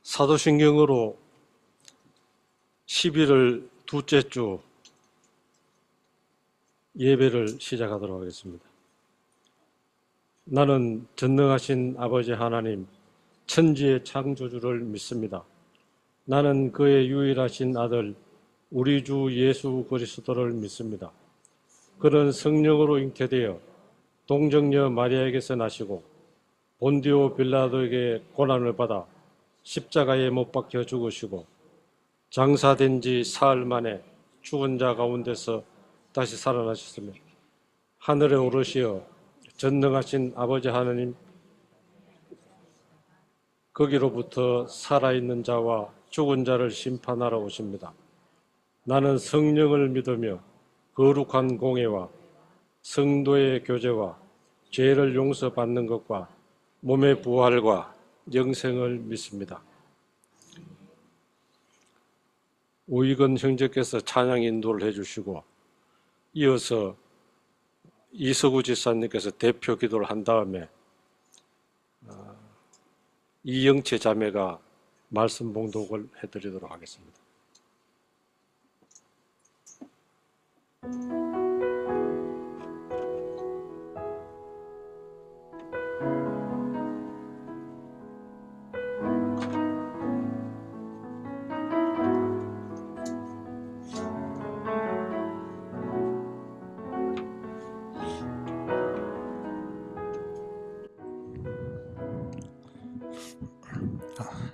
사도신경으로 11월 둘째 주 예배를 시작하도록 하겠습니다. 나는 전능하신 아버지 하나님, 천지의 창조주를 믿습니다. 나는 그의 유일하신 아들, 우리 주 예수 그리스도를 믿습니다. 그는 성령으로 잉태되어 동정녀 마리아에게서 나시고 본디오 빌라도에게 고난을 받아 십자가에 못 박혀 죽으시고 장사된 지 사흘 만에 죽은 자 가운데서 다시 살아나셨으며 하늘에 오르시어 전능하신 아버지 하나님 거기로부터 살아있는 자와 죽은 자를 심판하러 오십니다. 나는 성령을 믿으며 거룩한 공예와 성도의 교제와 죄를 용서받는 것과 몸의 부활과 영생을 믿습니다. 우익은 형제께서 찬양 인도를 해주시고 이어서 이서구 지사님께서 대표 기도를 한 다음에 이영채 자매가 말씀 봉독을 해드리도록 하겠습니다.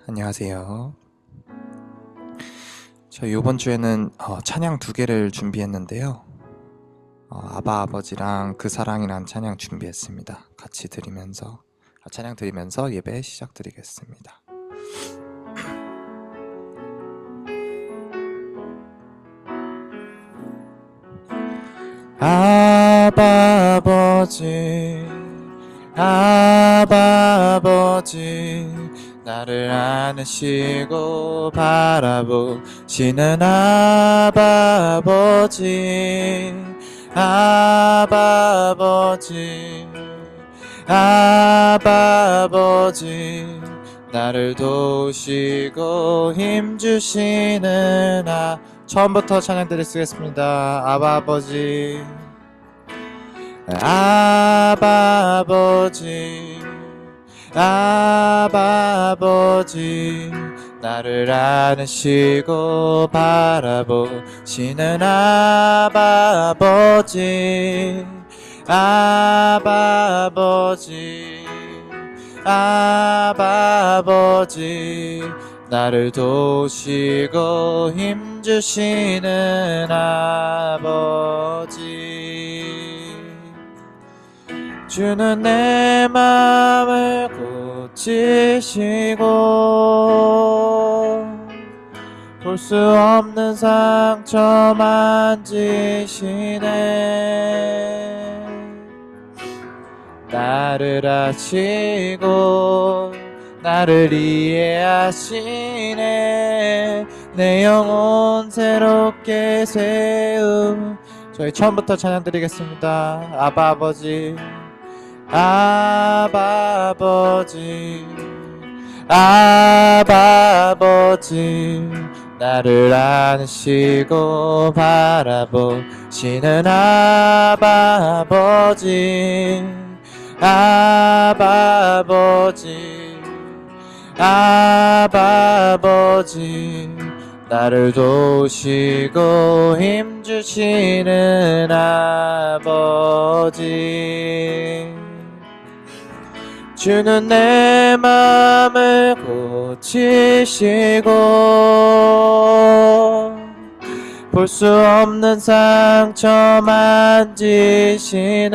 안녕하세요. 저희 이번 주에는 찬양 2개를 준비했는데요. 아바 아버지랑 그 사랑이란 찬양 준비했습니다. 같이 드리면서 찬양 드리면서 예배 시작드리겠습니다. 아바 아버지, 아바 아버지, 나를 안으시고 바라보시는 아바 아버지, 아바 아버지, 아바 아버지, 나를 도우시고 힘주시는 처음부터 찬양들을 쓰겠습니다. 아바 아버지, 아바 아버지, 아바 아버지, 나를 안으시고 바라보시는 아바 아버지, 아바 아버지, 아바 아버지, 나를 도우시고 힘주시는 아버지, 주는 내 마음을 고치시고 볼 수 없는 상처 만지시네. 나를 아시고 나를 이해하시네. 내 영혼 새롭게 세움. 저희 처음부터 찬양 드리겠습니다. 아바 아버지, 아바 아버지, 아바 아버지, 나를 안으시고 바라보시는 아바 아버지, 아바 아버지, 아바 아버지, 나를 도우시고 힘주시는 아버지, 주는 내 마음을 고치시고 볼 수 없는 상처 만지시네.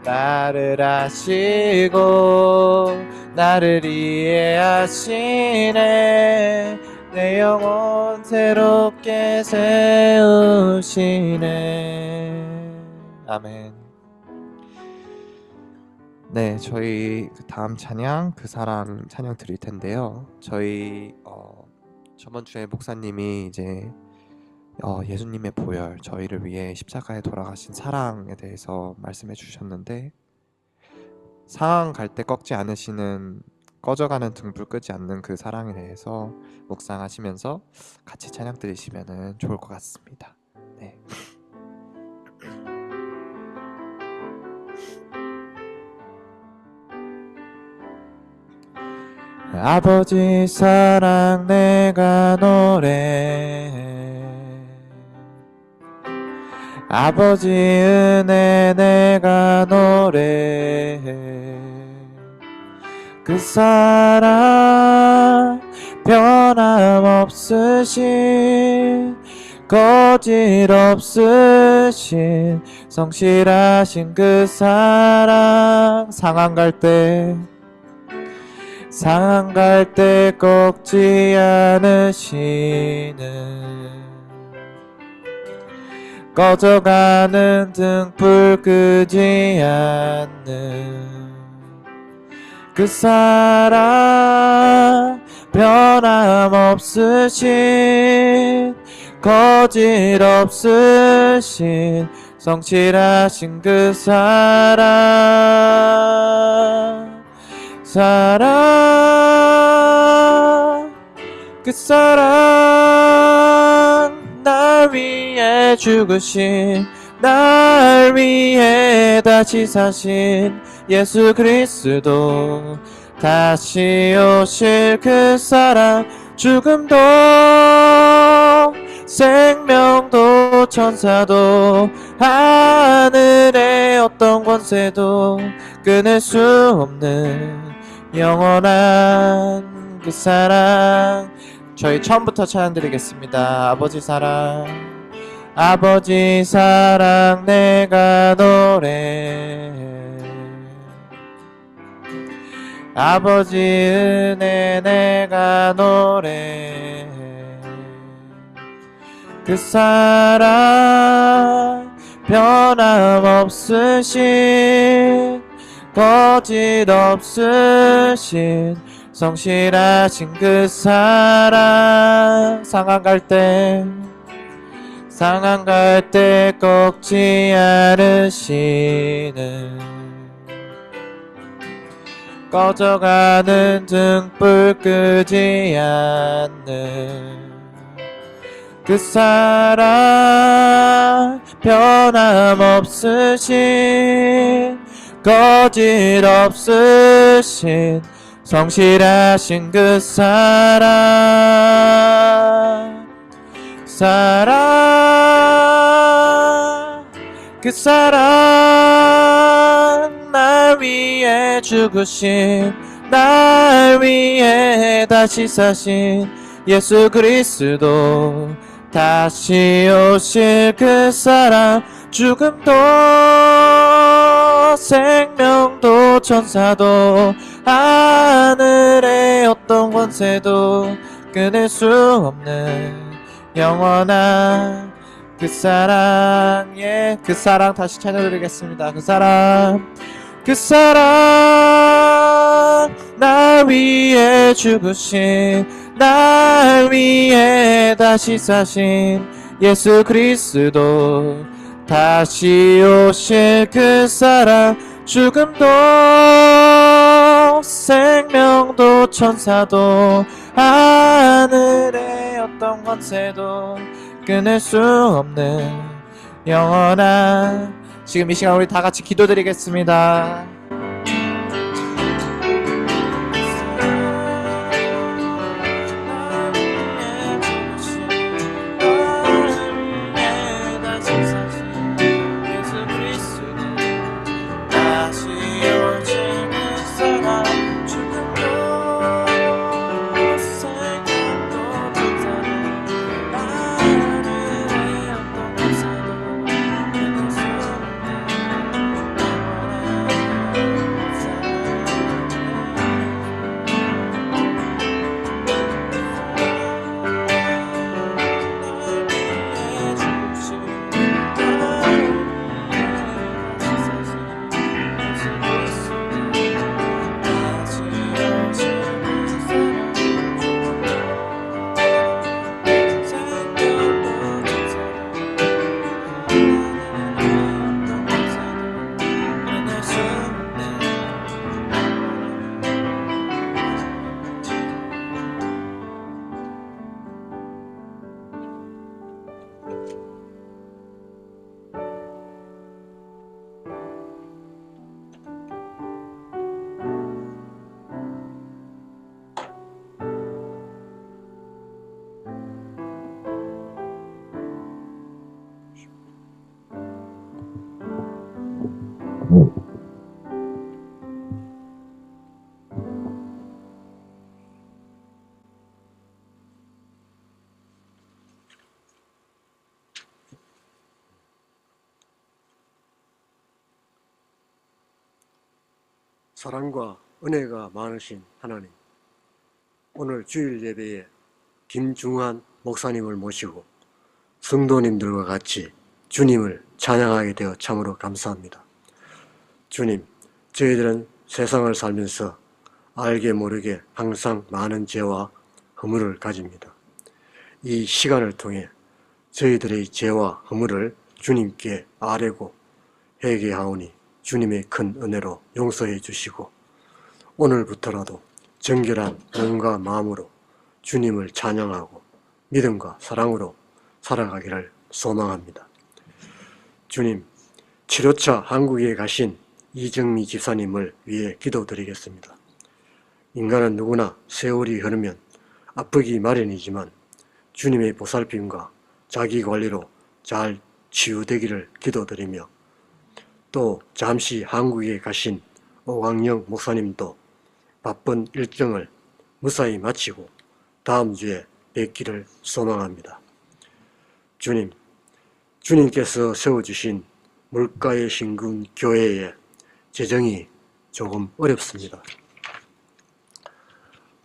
나를 아시고 나를 이해하시네. 내 영혼 새롭게 세우시네. 아멘. 네, 저희 다음 찬양 그 사람 찬양 드릴 텐데요. 저희 저번 주에 목사님이 이제 예수님의 보혈, 저희를 위해 십자가에 돌아가신 사랑에 대해서 말씀해 주셨는데, 상황 갈 때 꺾지 않으시는, 꺼져가는 등불 끄지 않는 그 사랑에 대해서 묵상하시면서 같이 찬양 드리시면 좋을 것 같습니다. 네. 아버지 사랑 내가 노래해, 아버지 은혜 내가 노래해, 그 사랑 변함없으신, 거짓 없으신, 성실하신 그 사랑, 상한 갈 때 꺾지 않으시는, 꺼져가는 등불 끄지 않는 그 사랑 변함없으신, 거짓 없으신, 성실하신 그 그 사랑, 날 위해 죽으신, 날 위해 다시 사신 예수 그리스도, 다시 오실 그 사랑, 죽음도 생명도 천사도 하늘의 어떤 권세도 끊을 수 없는 영원한 그 사랑. 저희 처음부터 찬양 드리겠습니다. 아버지 사랑, 아버지 사랑 내가 노래해, 아버지 은혜 내가 노래해, 그 사랑 변함없으신, 거짓 없으신, 성실하신 그 사랑, 상한 갈 때 꺾지 않으시는, 꺼져가는 등불 끄지 않는 그 사랑 변함없으신, 거짓 없으신, 성실하신 그 사랑, 그 사랑, 날 위해 죽으신, 날 위해 다시 사신 예수 그리스도, 다시 오실 그 사랑, 죽음도 생명도 천사도 하늘의 어떤 권세도 끊을 수 없는 영원한 그 사랑. 예, 그 사랑 다시 찬양드리겠습니다. 그 사랑, 날 위해 죽으신, 날 위해 다시 사신 예수 그리스도, 다시 오실 그 사랑, 죽음도 생명도 천사도 하늘의 어떤 권세도 끊을 수 없는 영원한. 지금 이 시간 우리 다 같이 기도드리겠습니다. 사랑과 은혜가 많으신 하나님, 오늘 주일 예배에 김중환 목사님을 모시고 성도님들과 같이 주님을 찬양하게 되어 참으로 감사합니다. 주님, 저희들은 세상을 살면서 알게 모르게 항상 많은 죄와 허물을 가집니다. 이 시간을 통해 저희들의 죄와 허물을 주님께 아뢰고 회개하오니 주님의 큰 은혜로 용서해 주시고 오늘부터라도 정결한 몸과 마음으로 주님을 찬양하고 믿음과 사랑으로 살아가기를 소망합니다. 주님, 7호차 한국에 가신 이정미 집사님을 위해 기도드리겠습니다. 인간은 누구나 세월이 흐르면 아프기 마련이지만 주님의 보살핌과 자기 관리로 잘 치유되기를 기도드리며 또 잠시 한국에 가신 오광영 목사님도 바쁜 일정을 무사히 마치고 다음 주에 뵙기를 소망합니다. 주님, 주님께서 세워주신 물가의 신군 교회의 재정이 조금 어렵습니다.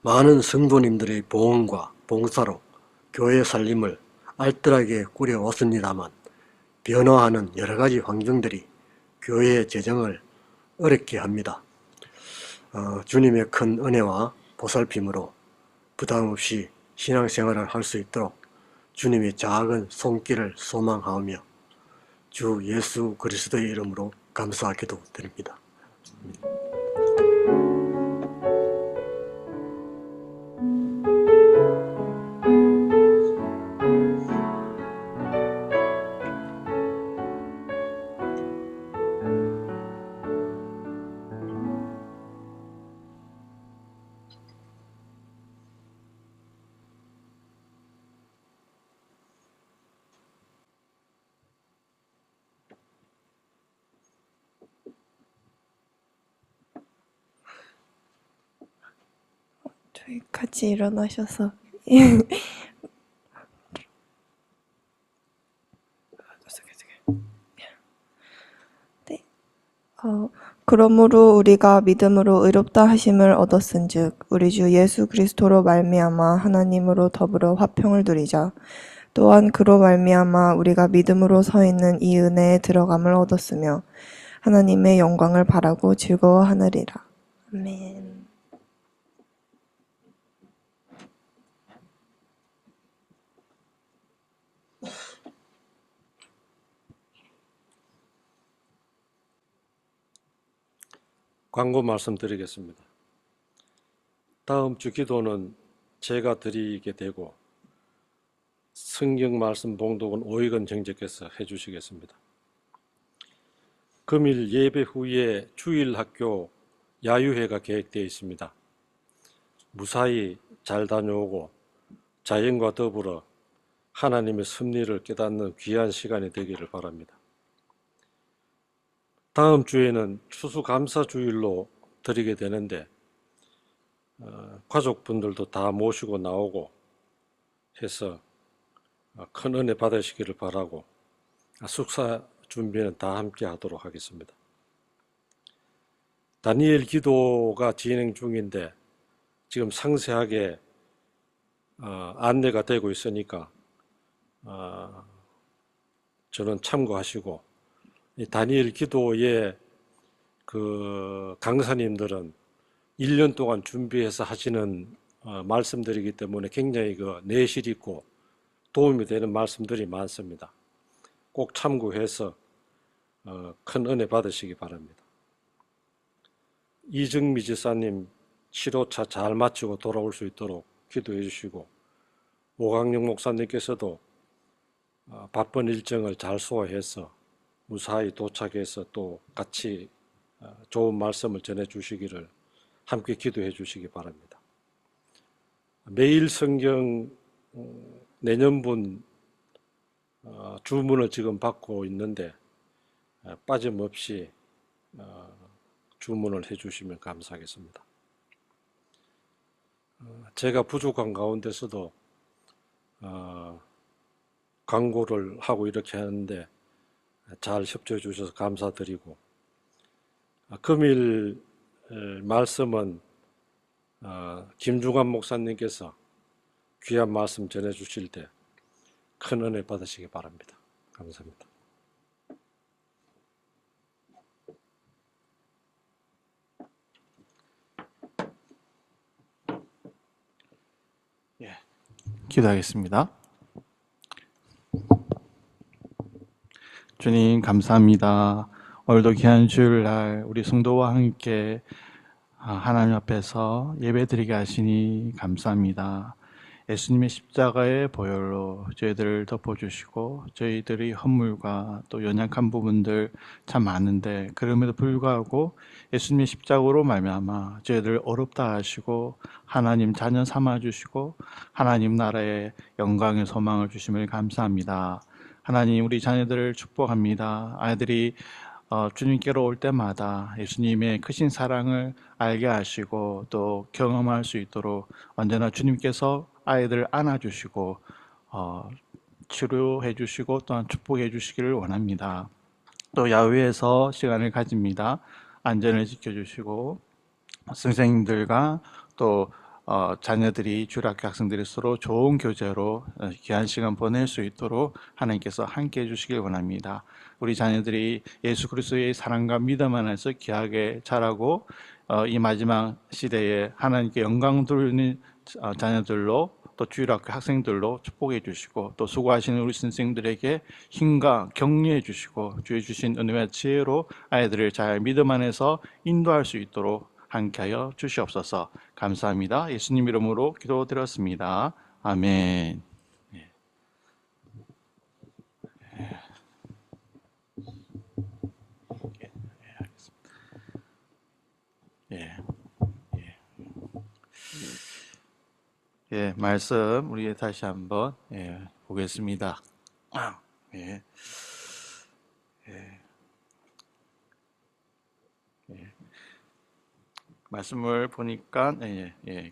많은 성도님들의 보험과 봉사로 교회 살림을 알뜰하게 꾸려왔습니다만 변화하는 여러 가지 환경들이 교회의 재정을 어렵게 합니다. 주님의 큰 은혜와 보살핌으로 부담 없이 신앙생활을 할 수 있도록 주님의 작은 손길을 소망하며 주 예수 그리스도의 이름으로 감사 기도드립니다. 저희 같이 일어나셔서 네. 그러므로 우리가 믿음으로 의롭다 하심을 얻었은즉 우리 주 예수 그리스도로 말미암아 하나님으로 더불어 화평을 누리자. 또한 그로 말미암아 우리가 믿음으로 서 있는 이 은혜에 들어감을 얻었으며 하나님의 영광을 바라고 즐거워하느리라. 아멘. 광고 말씀드리겠습니다. 다음 주 기도는 제가 드리게 되고 성경 말씀 봉독은 오익원 형제께서 해주시겠습니다. 금일 예배 후에 주일학교 야유회가 계획되어 있습니다. 무사히 잘 다녀오고 자연과 더불어 하나님의 섭리를 깨닫는 귀한 시간이 되기를 바랍니다. 다음 주에는 추수감사주일로 드리게 되는데 가족분들도 다 모시고 나오고 해서 큰 은혜 받으시기를 바라고 숙사 준비는 다 함께 하도록 하겠습니다. 다니엘 기도가 진행 중인데 지금 상세하게 안내가 되고 있으니까 저는 참고하시고 이 다니엘 기도에 그 강사님들은 1년 동안 준비해서 하시는 말씀들이기 때문에 굉장히 그 내실 있고 도움이 되는 말씀들이 많습니다. 꼭 참고해서 큰 은혜 받으시기 바랍니다. 이정미 지사님 7호차 잘 마치고 돌아올 수 있도록 기도해 주시고 오광영 목사님께서도 바쁜 일정을 잘 소화해서 무사히 도착해서 또 같이 좋은 말씀을 전해 주시기를 함께 기도해 주시기 바랍니다. 매일 성경 내년분 주문을 지금 받고 있는데 빠짐없이 주문을 해 주시면 감사하겠습니다. 제가 부족한 가운데서도 광고를 하고 이렇게 하는데 잘 협조해 주셔서 감사드리고 금일 말씀은 김중환 목사님께서 귀한 말씀 전해 주실 때 큰 은혜 받으시기 바랍니다. 감사합니다. 기도하겠습니다. 주님 감사합니다. 오늘도 귀한 주일날 우리 성도와 함께 하나님 앞에서 예배드리게 하시니 감사합니다. 예수님의 십자가의 보혈로 저희들을 덮어주시고 저희들이 허물과 또 연약한 부분들 참 많은데 그럼에도 불구하고 예수님의 십자가로 말미암아 저희들 어렵다 하시고 하나님 자녀 삼아주시고 하나님 나라의 영광의 소망을 주심을 감사합니다. 하나님 우리 자녀들을 축복합니다. 아이들이 주님께로 올 때마다 예수님의 크신 사랑을 알게 하시고 또 경험할 수 있도록 언제나 주님께서 아이들을 안아주시고 치료해 주시고 또한 축복해 주시기를 원합니다. 또 야외에서 시간을 가집니다. 안전을 지켜주시고 선생님들과 또 자녀들이 주일학교 학생들이 서로 좋은 교제로 귀한 시간 보낼 수 있도록 하나님께서 함께 해주시길 원합니다. 우리 자녀들이 예수 그리스도의 사랑과 믿음 안에서 귀하게 자라고 이 마지막 시대에 하나님께 영광 돌리는 자녀들로 또 주일학교 학생들로 축복해 주시고 또 수고하시는 우리 선생님들에게 힘과 격려해 주시고 주의 주신 은혜와 지혜로 아이들을 잘 믿음 안에서 인도할 수 있도록 함께하여 주시옵소서. 감사합니다. 예수님 이름으로 기도드렸습니다. 아멘. 말씀 우리 다시 한번 보겠습니다. 말씀을 보니까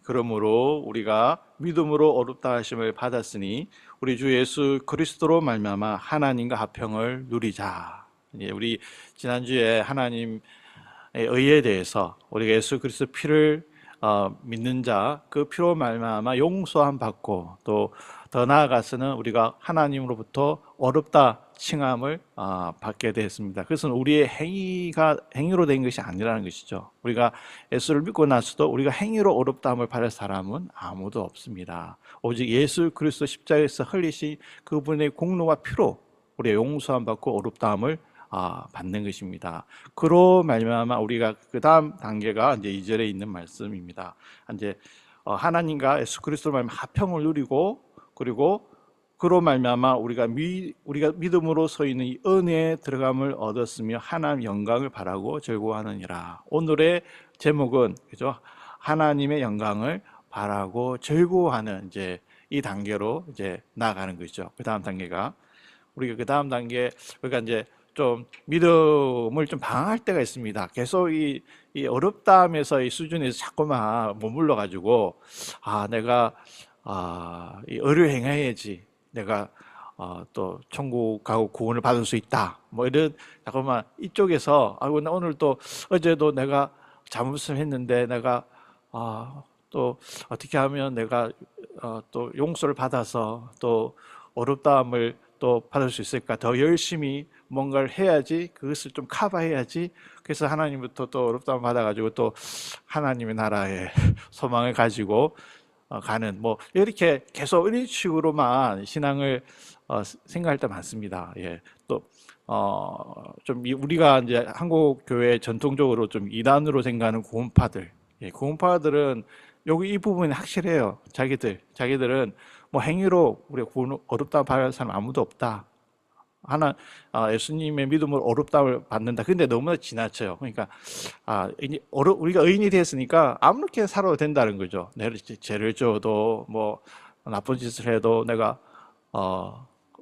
그러므로 우리가 믿음으로 어렵다 하심을 받았으니 우리 주 예수 그리스도로 말미암아 하나님과 화평을 누리자. 우리 지난주에 하나님의 의에 대해서 우리가 예수 그리스도 피를 믿는 자 그 피로 말미암아 용서함 받고 또 더 나아가서는 우리가 하나님으로부터 어렵다 칭함을 받게 되었습니다. 그것은 우리의 행위로 된 것이 아니라는 것이죠. 우리가 예수를 믿고 나서도 우리가 행위로 어렵다함을 받을 사람은 아무도 없습니다. 오직 예수 그리스도 십자가에서 흘리신 그분의 공로와 피로 우리의 용서함 받고 어렵다함을 받는 것입니다. 그로 말미암아 우리가 그 다음 단계가 이제 2절에 있는 말씀입니다. 이제 하나님과 예수 그리스도로 말미암아 화평을 누리고 그리고 그로 말미암아 우리가 믿음으로 서 있는 이 은혜에 들어감을 얻었으며 하나님 영광을 바라고 즐거워하느니라. 오늘의 제목은 그죠? 하나님의 영광을 바라고 즐거워하는 이제 이 단계로 이제 나아가는 거죠. 그 다음 단계가 우리가 그 다음 단계 그러니까 이제 좀 믿음을 좀 방황할 때가 있습니다. 계속 이 어렵다면서 이 수준에서 자꾸만 머물러 가지고 내가 이 의를 행해야지 내가 또 천국 가고 구원을 받을 수 있다. 뭐 이런 자꾸만 이쪽에서 나 오늘 또 어제도 내가 잘못을 했는데 내가 또 어떻게 하면 내가 또 용서를 받아서 또 어렵다함을 또 받을 수 있을까? 더 열심히 뭔가를 해야지, 그것을 좀 커버해야지. 그래서 하나님부터 또 어렵다함을 받아가지고 또 하나님의 나라의 소망을 가지고 가는 뭐 이렇게 계속 이런 식으로만 신앙을 생각할 때 많습니다. 또 좀 우리가 이제 한국 교회 전통적으로 좀 이단으로 생각하는 구원파들, 구원파들은 여기 이 부분이 확실해요. 자기들은 뭐 행위로 우리가 구원 어렵다 받을 사람 아무도 없다. 예수님의 믿음으로 어렵다를 받는다. 근데 너무나 지나쳐요. 그러니까 우리가 의인이 됐으니까 아무렇게 살아도 된다는 거죠. 내가 죄를 져도 뭐 나쁜 짓을 해도 내가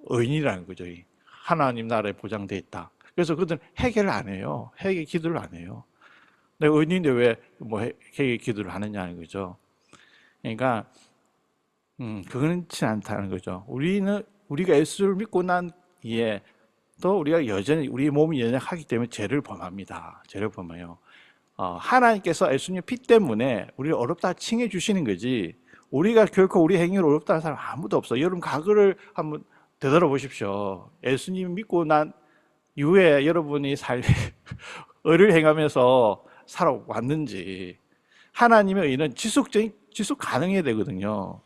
의인이라는 거죠. 하나님 나라에 보장돼 있다. 그래서 그들은 해결을 안 해요. 회개 기도를 안 해요. 내가 의인인데 왜 뭐 회개 기도를 하느냐는 거죠. 그러니까 그렇지 않다는 거죠. 우리가 예수를 믿고 난 또 우리가 여전히 우리 몸이 연약하기 때문에 죄를 범합니다. 죄를 범해요. 하나님께서 예수님 피 때문에 우리를 어렵다 칭해 주시는 거지, 우리가 결코 우리 행위를 어렵다는 사람 아무도 없어. 여러분 과거를 한번 되돌아보십시오. 예수님 믿고 난 이후에 여러분이 의를 행하면서 살아왔는지. 하나님의 의는 지속 가능해야 되거든요.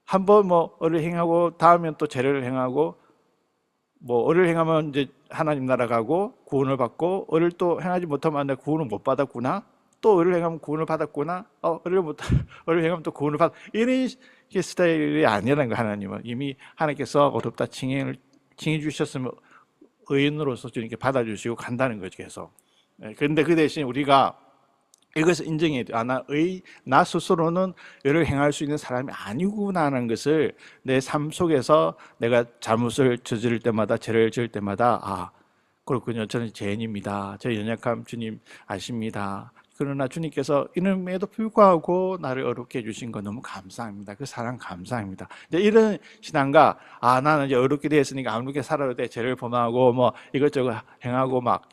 한번 뭐 의를 행하고 다음엔 또 죄를 행하고, 뭐 의를 행하면 이제 하나님 나라 가고 구원을 받고, 의를 또 행하지 못하면 내가 구원을 못 받았구나, 또 의를 행하면 구원을 받았구나, 의를 행하면 또 구원을 받, 이런 스타일이 아니라는 거. 하나님은 이미 하나님께서 어렵다 칭해 주셨으면 의인으로서 주님께 받아주시고 간다는 거죠, 계속. 그런데 그 대신 우리가 이것을 인정해야 돼요. 나 스스로는 의를 행할 수 있는 사람이 아니구나라는 것을 내 삶 속에서 내가 잘못을 저지를 때마다, 죄를 지을 때마다, 그렇군요. 저는 죄인입니다. 제 연약함 주님 아십니다. 그러나 주님께서 이름에도 불구하고 나를 어렵게 해주신 거 너무 감사합니다. 그 사랑 감사합니다. 이제 이런 신앙과, 나는 이제 어렵게 되었으니까 아무렇게 살아도 돼. 죄를 범하고 뭐 이것저것 행하고 막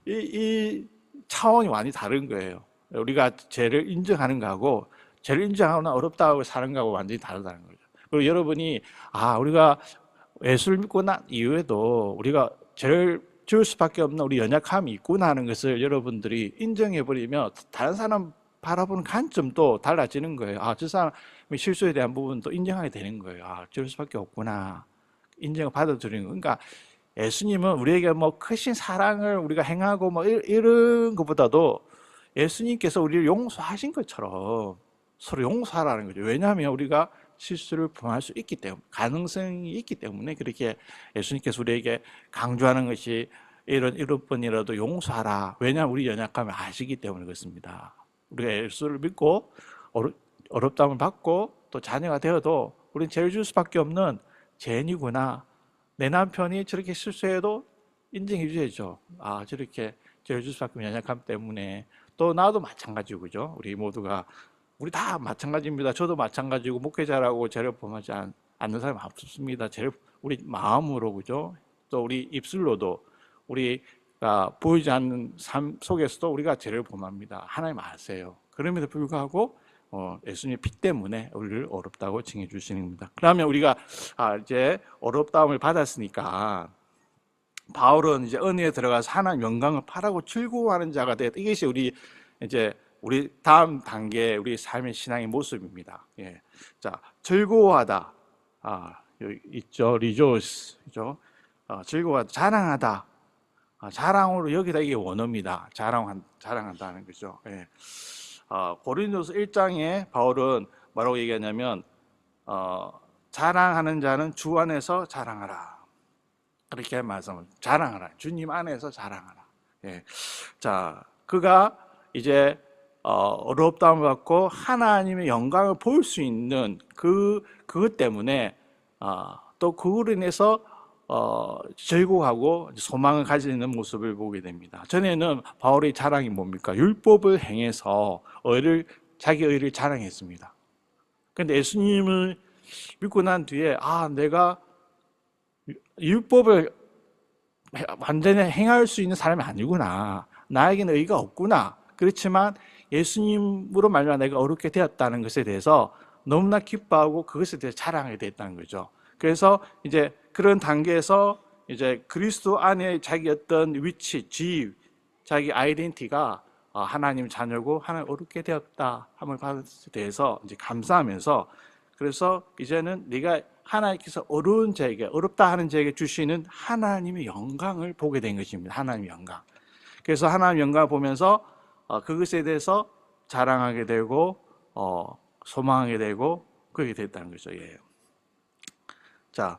이 차원이 완전히 다른 거예요. 우리가 죄를 인정하는 거하고, 죄를 인정하거나 어렵다고 사는 거하고 완전히 다르다는 거죠. 그리고 여러분이 우리가 예수를 믿고 난 이후에도 우리가 죄를 지을 수밖에 없는 우리 연약함이 있구나 하는 것을 여러분들이 인정해버리면 다른 사람 바라보는 관점도 달라지는 거예요. 저 사람의 실수에 대한 부분도 인정하게 되는 거예요. 지을 수밖에 없구나. 인정을 받아들이는 거. 그러니까 예수님은 우리에게 뭐 크신 사랑을 우리가 행하고 뭐 이런 것보다도 예수님께서 우리를 용서하신 것처럼 서로 용서하라는 거죠. 왜냐하면 우리가 실수를 범할 수 있기 때문에, 가능성이 있기 때문에 그렇게 예수님께서 우리에게 강조하는 것이 이런 번이라도 용서하라. 왜냐하면 우리 연약함을 아시기 때문에 그렇습니다. 우리가 예수를 믿고 어렵다움을 받고 또 자녀가 되어도 우리는 죄를 지을 수밖에 없는 죄인이구나. 내 남편이 저렇게 실수해도 인정해 주셔야죠. 저렇게 죄를 지을 수밖에 없는 연약함 때문에. 또 나도 마찬가지고, 그죠? 우리 다 마찬가지입니다. 저도 마찬가지고, 목회자라고 죄를 범하지 않는 사람이 없습니다. 죄를 우리 마음으로, 그죠? 또 우리 입술로도, 우리가 보이지 않는 삶 속에서도 우리가 죄를 범합니다. 하나님 아세요. 그럼에도 불구하고 예수님의 피 때문에 우리를 어렵다고 칭해 주시는 겁니다. 그러면 우리가 이제 어렵다움을 받았으니까 바울은 이제 은혜에 들어가서 하나님 영광을 바라고 즐거워하는 자가 되었다. 이것이 우리 다음 단계 우리 삶의 신앙의 모습입니다. 자, 즐거워하다. 여기 있죠. rejoice. 그죠? 즐거워하다. 자랑하다. 자랑으로 여기다 이게 원어입니다. 자랑한다는 거죠. 고린도서 1장에 바울은 뭐라고 얘기하냐면, 자랑하는 자는 주 안에서 자랑하라. 그렇게 말씀을, 자랑하라. 주님 안에서 자랑하라. 자, 그가 이제 어렵다움을 받고 하나님의 영광을 볼 수 있는 그것 때문에 또 그로 인해서 즐거워하고 소망을 가지는 모습을 보게 됩니다. 전에는 바울의 자랑이 뭡니까? 율법을 행해서 자기 의를 자랑했습니다. 그런데 예수님을 믿고 난 뒤에 내가 율법을 완전히 행할 수 있는 사람이 아니구나. 나에게는 의가 없구나. 그렇지만 예수님으로 말미암아 내가 어렵게 되었다는 것에 대해서 너무나 기뻐하고 그것에 대해서 자랑하게 됐다는 거죠. 그래서 이제 그런 단계에서 이제 그리스도 안에 자기 어떤 위치, 지위, 자기 아이덴티티가 하나님 자녀고 하나님 어렵게 되었다 함을 받았에 대해서 이제 감사하면서, 그래서 이제는 네가 하나님께서 어렵다 하는 자에게 주시는 하나님의 영광을 보게 된 것입니다. 하나님의 영광. 그래서 하나님의 영광을 보면서 그것에 대해서 자랑하게 되고 소망하게 되고 그렇게 됐다는 거죠. 자,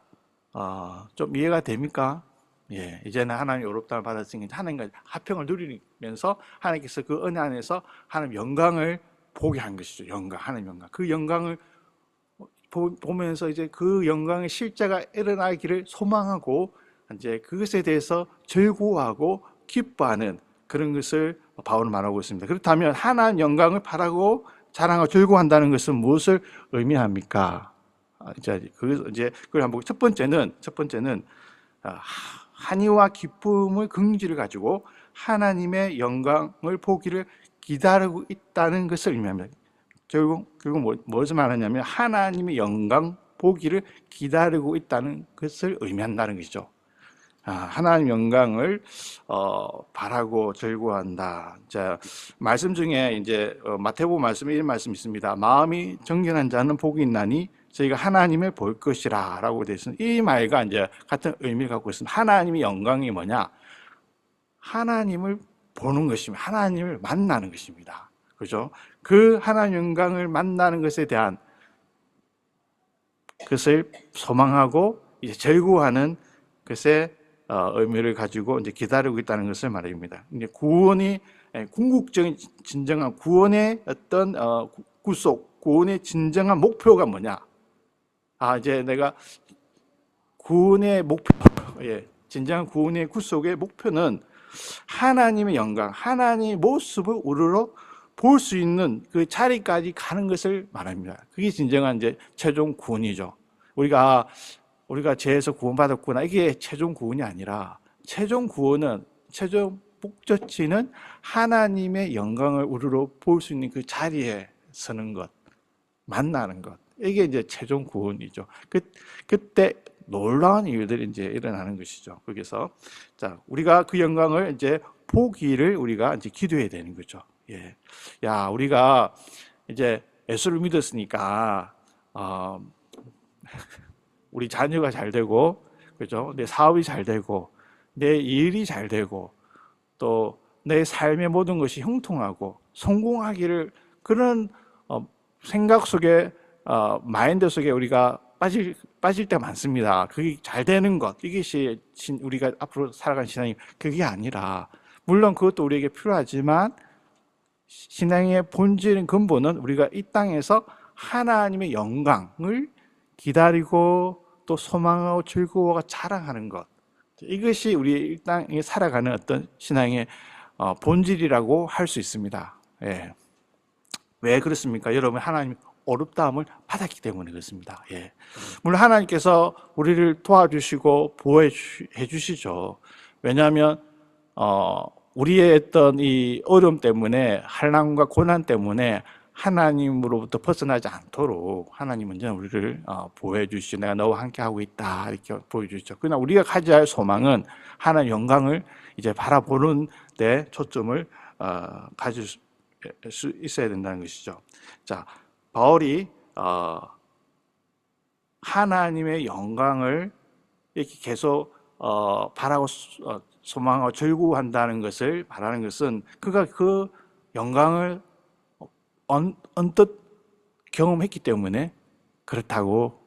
좀 이해가 됩니까? 이제는 하나님의 어렵다를 받았으니까 하나님과 화평을 누리면서 하나님께서 그 은혜 안에서 하나님 영광을 보게 한 것이죠. 하나님 영광. 그 영광을 보면서 이제 그 영광의 실제가 일어나기를 소망하고 이제 그것에 대해서 즐거워하고 기뻐하는 그런 것을 바울은 말하고 있습니다. 그렇다면 하나님 영광을 바라고 자랑하고 즐거워한다는 것은 무엇을 의미합니까? 그걸 한번 첫 번째는 한이와 기쁨의 긍지를 가지고 하나님의 영광을 보기를 기다리고 있다는 것을 의미합니다. 결국 무엇을 말하냐면 하나님의 영광 보기를 기다리고 있다는 것을 의미한다는 것이죠. 하나님 영광을 바라고 즐거워한다. 자, 말씀 중에 이제 마태복음 말씀에 이런 말씀이 있습니다. 마음이 정결한 자는 복이 있나니 저희가 하나님을 볼 것이라라고 되어 있습니다. 이 말과 이제 같은 의미를 갖고 있습니다. 하나님의 영광이 뭐냐? 하나님을 보는 것입니다. 하나님을 만나는 것입니다. 그죠? 그 하나님 영광을 만나는 것에 대한 것을 소망하고 이제 즐거워하는 것의 의미를 가지고 이제 기다리고 있다는 것을 말합니다. 이제 구원이 궁극적인 진정한 구원의 어떤 구속, 구원의 진정한 목표가 뭐냐? 이제 내가 구원의 목표, 진정한 구원의 구속의 목표는 하나님의 영광, 하나님의 모습을 우러러 볼 수 있는 그 자리까지 가는 것을 말합니다. 그게 진정한 이제 최종 구원이죠. 우리가 죄에서 구원받았구나. 이게 최종 구원이 아니라 최종 구원은, 최종 목적지는 하나님의 영광을 우러러 볼 수 있는 그 자리에 서는 것, 만나는 것. 이게 이제 최종 구원이죠. 그때 놀라운 일들이 이제 일어나는 것이죠. 거기서 자, 우리가 그 영광을 이제 보기를 우리가 이제 기도해야 되는 거죠. 예. 야, 우리가 이제 예수를 믿었으니까 우리 자녀가 잘 되고, 그죠? 내 사업이 잘 되고, 내 일이 잘 되고, 또 내 삶의 모든 것이 형통하고 성공하기를, 그런 생각 속에, 마인드 속에 우리가 빠질 때가 많습니다. 그게 잘 되는 것, 이것이 우리가 앞으로 살아가는 신앙이, 그게 아니라, 물론 그것도 우리에게 필요하지만 신앙의 본질인 근본은 우리가 이 땅에서 하나님의 영광을 기다리고 또 소망하고 즐거워하고 자랑하는 것, 이것이 우리 이 땅에 살아가는 어떤 신앙의 본질이라고 할 수 있습니다. 예. 왜 그렇습니까? 여러분, 하나님이 어렵다함을 받았기 때문에 그렇습니다. 예. 물론 하나님께서 우리를 도와주시고 보호해 주시죠. 왜냐하면 우리의 어떤 이 어려움 때문에, 환난과 고난 때문에 하나님으로부터 벗어나지 않도록 하나님은 우리를 보호해 주시죠. 내가 너와 함께 하고 있다, 이렇게 보여주시죠. 그러나 우리가 가져야 할 소망은 하나님 영광을 이제 바라보는 데 초점을 가질 수 있어야 된다는 것이죠. 자, 바울이 하나님의 영광을 이렇게 계속 바라고 소망하고 즐거워한다는 것을 바라는 것은 그가 그 영광을 언뜻 경험했기 때문에 그렇다고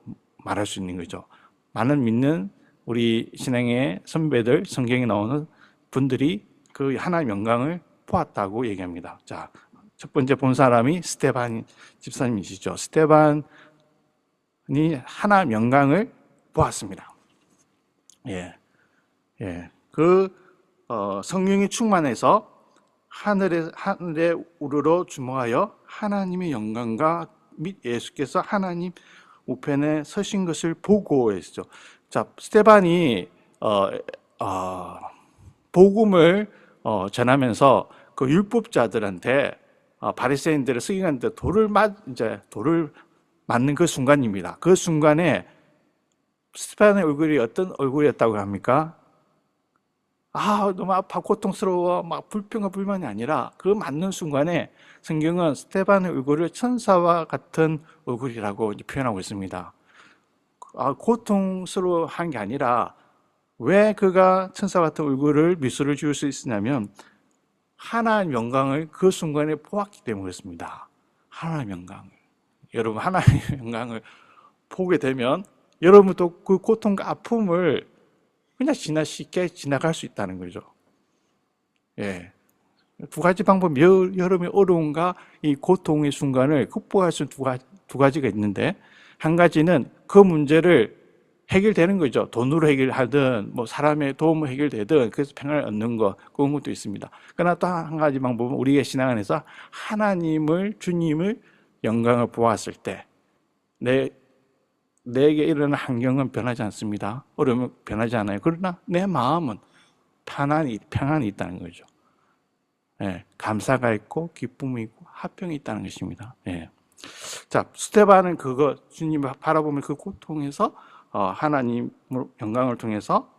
말할 수 있는 거죠. 많은 믿는 우리 신앙의 선배들, 성경에 나오는 분들이 그 하나님의 영광을 보았다고 얘기합니다. 자, 첫 번째 본 사람이 스데반 집사님이시죠. 스데반이 하나님의 영광을 보았습니다. 예. 그 성령이 충만해서 하늘에 우러러 주목하여 하나님의 영광과 및 예수께서 하나님 우편에 서신 것을 보고 했죠. 자, 스데반이 복음을 전하면서 그 율법자들한테, 바리새인들의 서기관들 돌을 맞는 그 순간입니다. 그 순간에 스데반의 얼굴이 어떤 얼굴이었다고 합니까? 너무 아파, 고통스러워, 막 불평과 불만이 아니라 그 맞는 순간에 성경은 스데반의 얼굴을 천사와 같은 얼굴이라고 표현하고 있습니다. 고통스러워한 게 아니라 왜 그가 천사와 같은 얼굴을 미소를 지을 수 있었냐면 하나님 영광을 그 순간에 보았기 때문에 그렇습니다. 하나님 영광을. 여러분, 하나님 영광을 보게 되면 여러분도 그 고통과 아픔을 그냥 쉽게 지나갈 수 있다는 거죠. 예. 두 가지 방법, 여러분의 어려움과 이 고통의 순간을 극복할 수 있는 두 가지가 있는데, 한 가지는 그 문제를 해결되는 거죠. 돈으로 해결하든, 사람의 도움으로 해결되든, 그래서 평안을 얻는 것, 그런 것도 있습니다. 그러나 또 한 가지 방법은 우리의 신앙 안에서 주님을 영광을 보았을 때, 내게 일어나는 환경은 변하지 않습니다. 어려움은 변하지 않아요. 그러나 내 마음은 평안이 있다는 거죠. 예, 감사가 있고 기쁨이 있고 화평이 있다는 것입니다. 예. 자, 스테반은 그거 주님을 바라보면 그 고통에서 하나님 영광을 통해서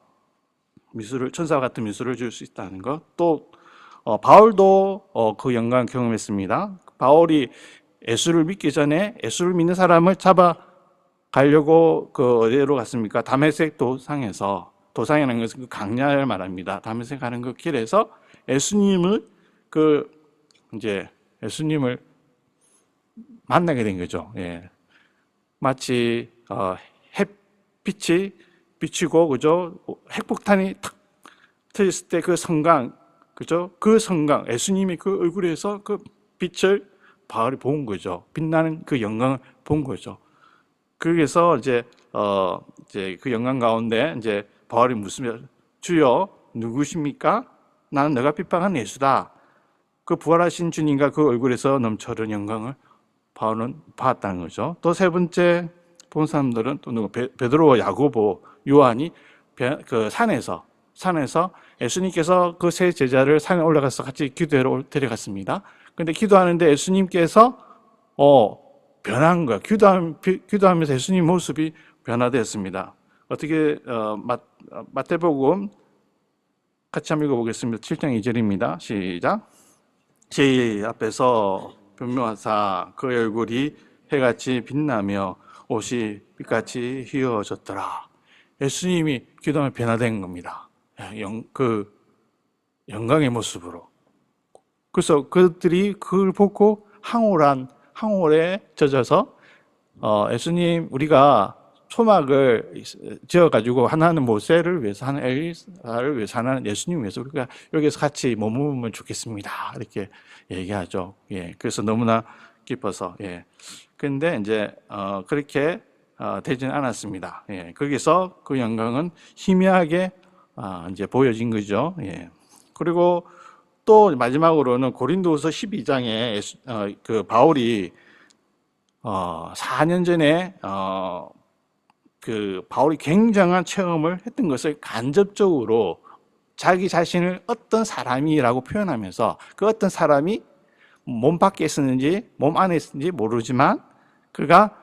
미술을 천사와 같은 미술을 줄 수 있다는 것. 또 바울도 그 영광을 경험했습니다. 바울이 예수를 믿기 전에 예수를 믿는 사람을 잡아 가려고 그 어디로 갔습니까? 다메섹 도상이라는 것은 그 강야를 말합니다. 다메섹 가는 그 길에서 예수님을 예수님을 만나게 된 거죠. 예. 마치 햇빛이 비치고 그죠? 핵폭탄이 탁 터졌을 때 그 성강 그죠? 그 성강 예수님의 그 얼굴에서 그 빛을 바울이 본 거죠. 빛나는 그 영광을 본 거죠. 그래서 이제 그 영광 가운데 이제 바울이 묻습니다. 주여 누구십니까? 나는 너가 핍박한 예수다. 그 부활하신 주님과 그 얼굴에서 넘쳐흐르는 영광을 바울은 봤다는 거죠. 또 세 번째 본 사람들은 또 누구? 베드로와 야고보, 요한이 그 산에서 예수님께서 그 세 제자를 산에 올라가서 같이 기도하러 데려갔습니다. 그런데 기도하는데 예수님께서 변한 거야. 기도하면서 예수님 모습이 변화되었습니다. 어떻게 마태복음 같이 한번 읽어보겠습니다. 7장 2절입니다. 시작. 제 앞에서 변명하사 그 얼굴이 해같이 빛나며 옷이 빛같이 휘어졌더라. 예수님이 기도하면 변화된 겁니다. 그 영광의 모습으로. 그래서 그들이 그걸 보고 항홀에 젖어서 예수님 우리가 초막을 지어가지고 하나는 모세를 위해서 하나는 엘리사를 위해서 하나는 예수님 위해서 우리가 여기서 같이 머무르면 좋겠습니다. 이렇게 얘기하죠. 예, 그래서 너무나 기뻐서 그런데 이제 그렇게 되지는 않았습니다. 예, 거기서 그 영광은 희미하게 이제 보여진 거죠. 예. 그리고 또 마지막으로는 고린도후서 12장에 그 바울이 4년 전에 그 바울이 굉장한 체험을 했던 것을 간접적으로 자기 자신을 어떤 사람이라고 표현하면서 그 어떤 사람이 몸 밖에 있었는지 몸 안에 있었는지 모르지만 그가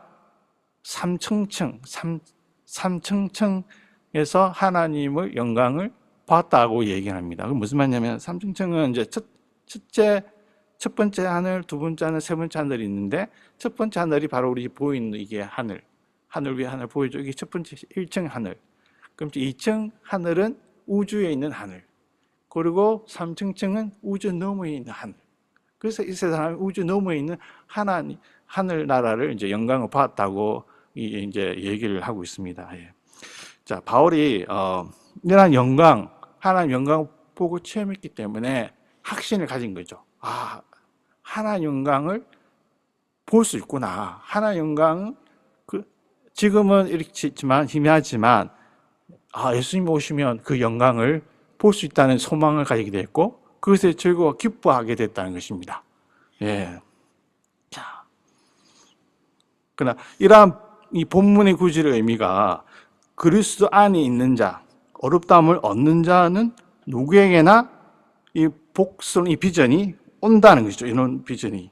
삼층층에서 하나님의 영광을 봤다고 얘기합니다. 그 무슨 말이냐면 삼층층은 이제 첫 번째 하늘, 두 번째 하늘, 세 번째 하늘이 있는데 첫 번째 하늘이 바로 우리 보이는 이게 하늘 위에 하늘 보이죠? 이게 첫 번째 1층 하늘. 그럼 2층 하늘은 우주에 있는 하늘. 그리고 3층은 우주 너머에 있는 하늘. 그래서 이 세상은 우주 너머에 있는 하나님, 하늘 나라를 이제 영광을 봤다고 이제 얘기를 하고 있습니다. 예. 자, 바울이 이러한 영광, 하나님 영광을 보고 체험했기 때문에 확신을 가진 거죠. 아, 하나님 영광을 볼 수 있구나. 하나님 영광은 지금은 이렇게 있지만 희미하지만 예수님 오시면 그 영광을 볼 수 있다는 소망을 가지게 됐고 그것에 즐거워 기뻐하게 됐다는 것입니다. 예. 자, 그러나 이러한 이 본문의 구절의 의미가 그리스도 안에 있는 자, 어렵다함을 얻는 자는 누구에게나 이 복성, 이 비전이 온다는 것이죠. 이런 비전이.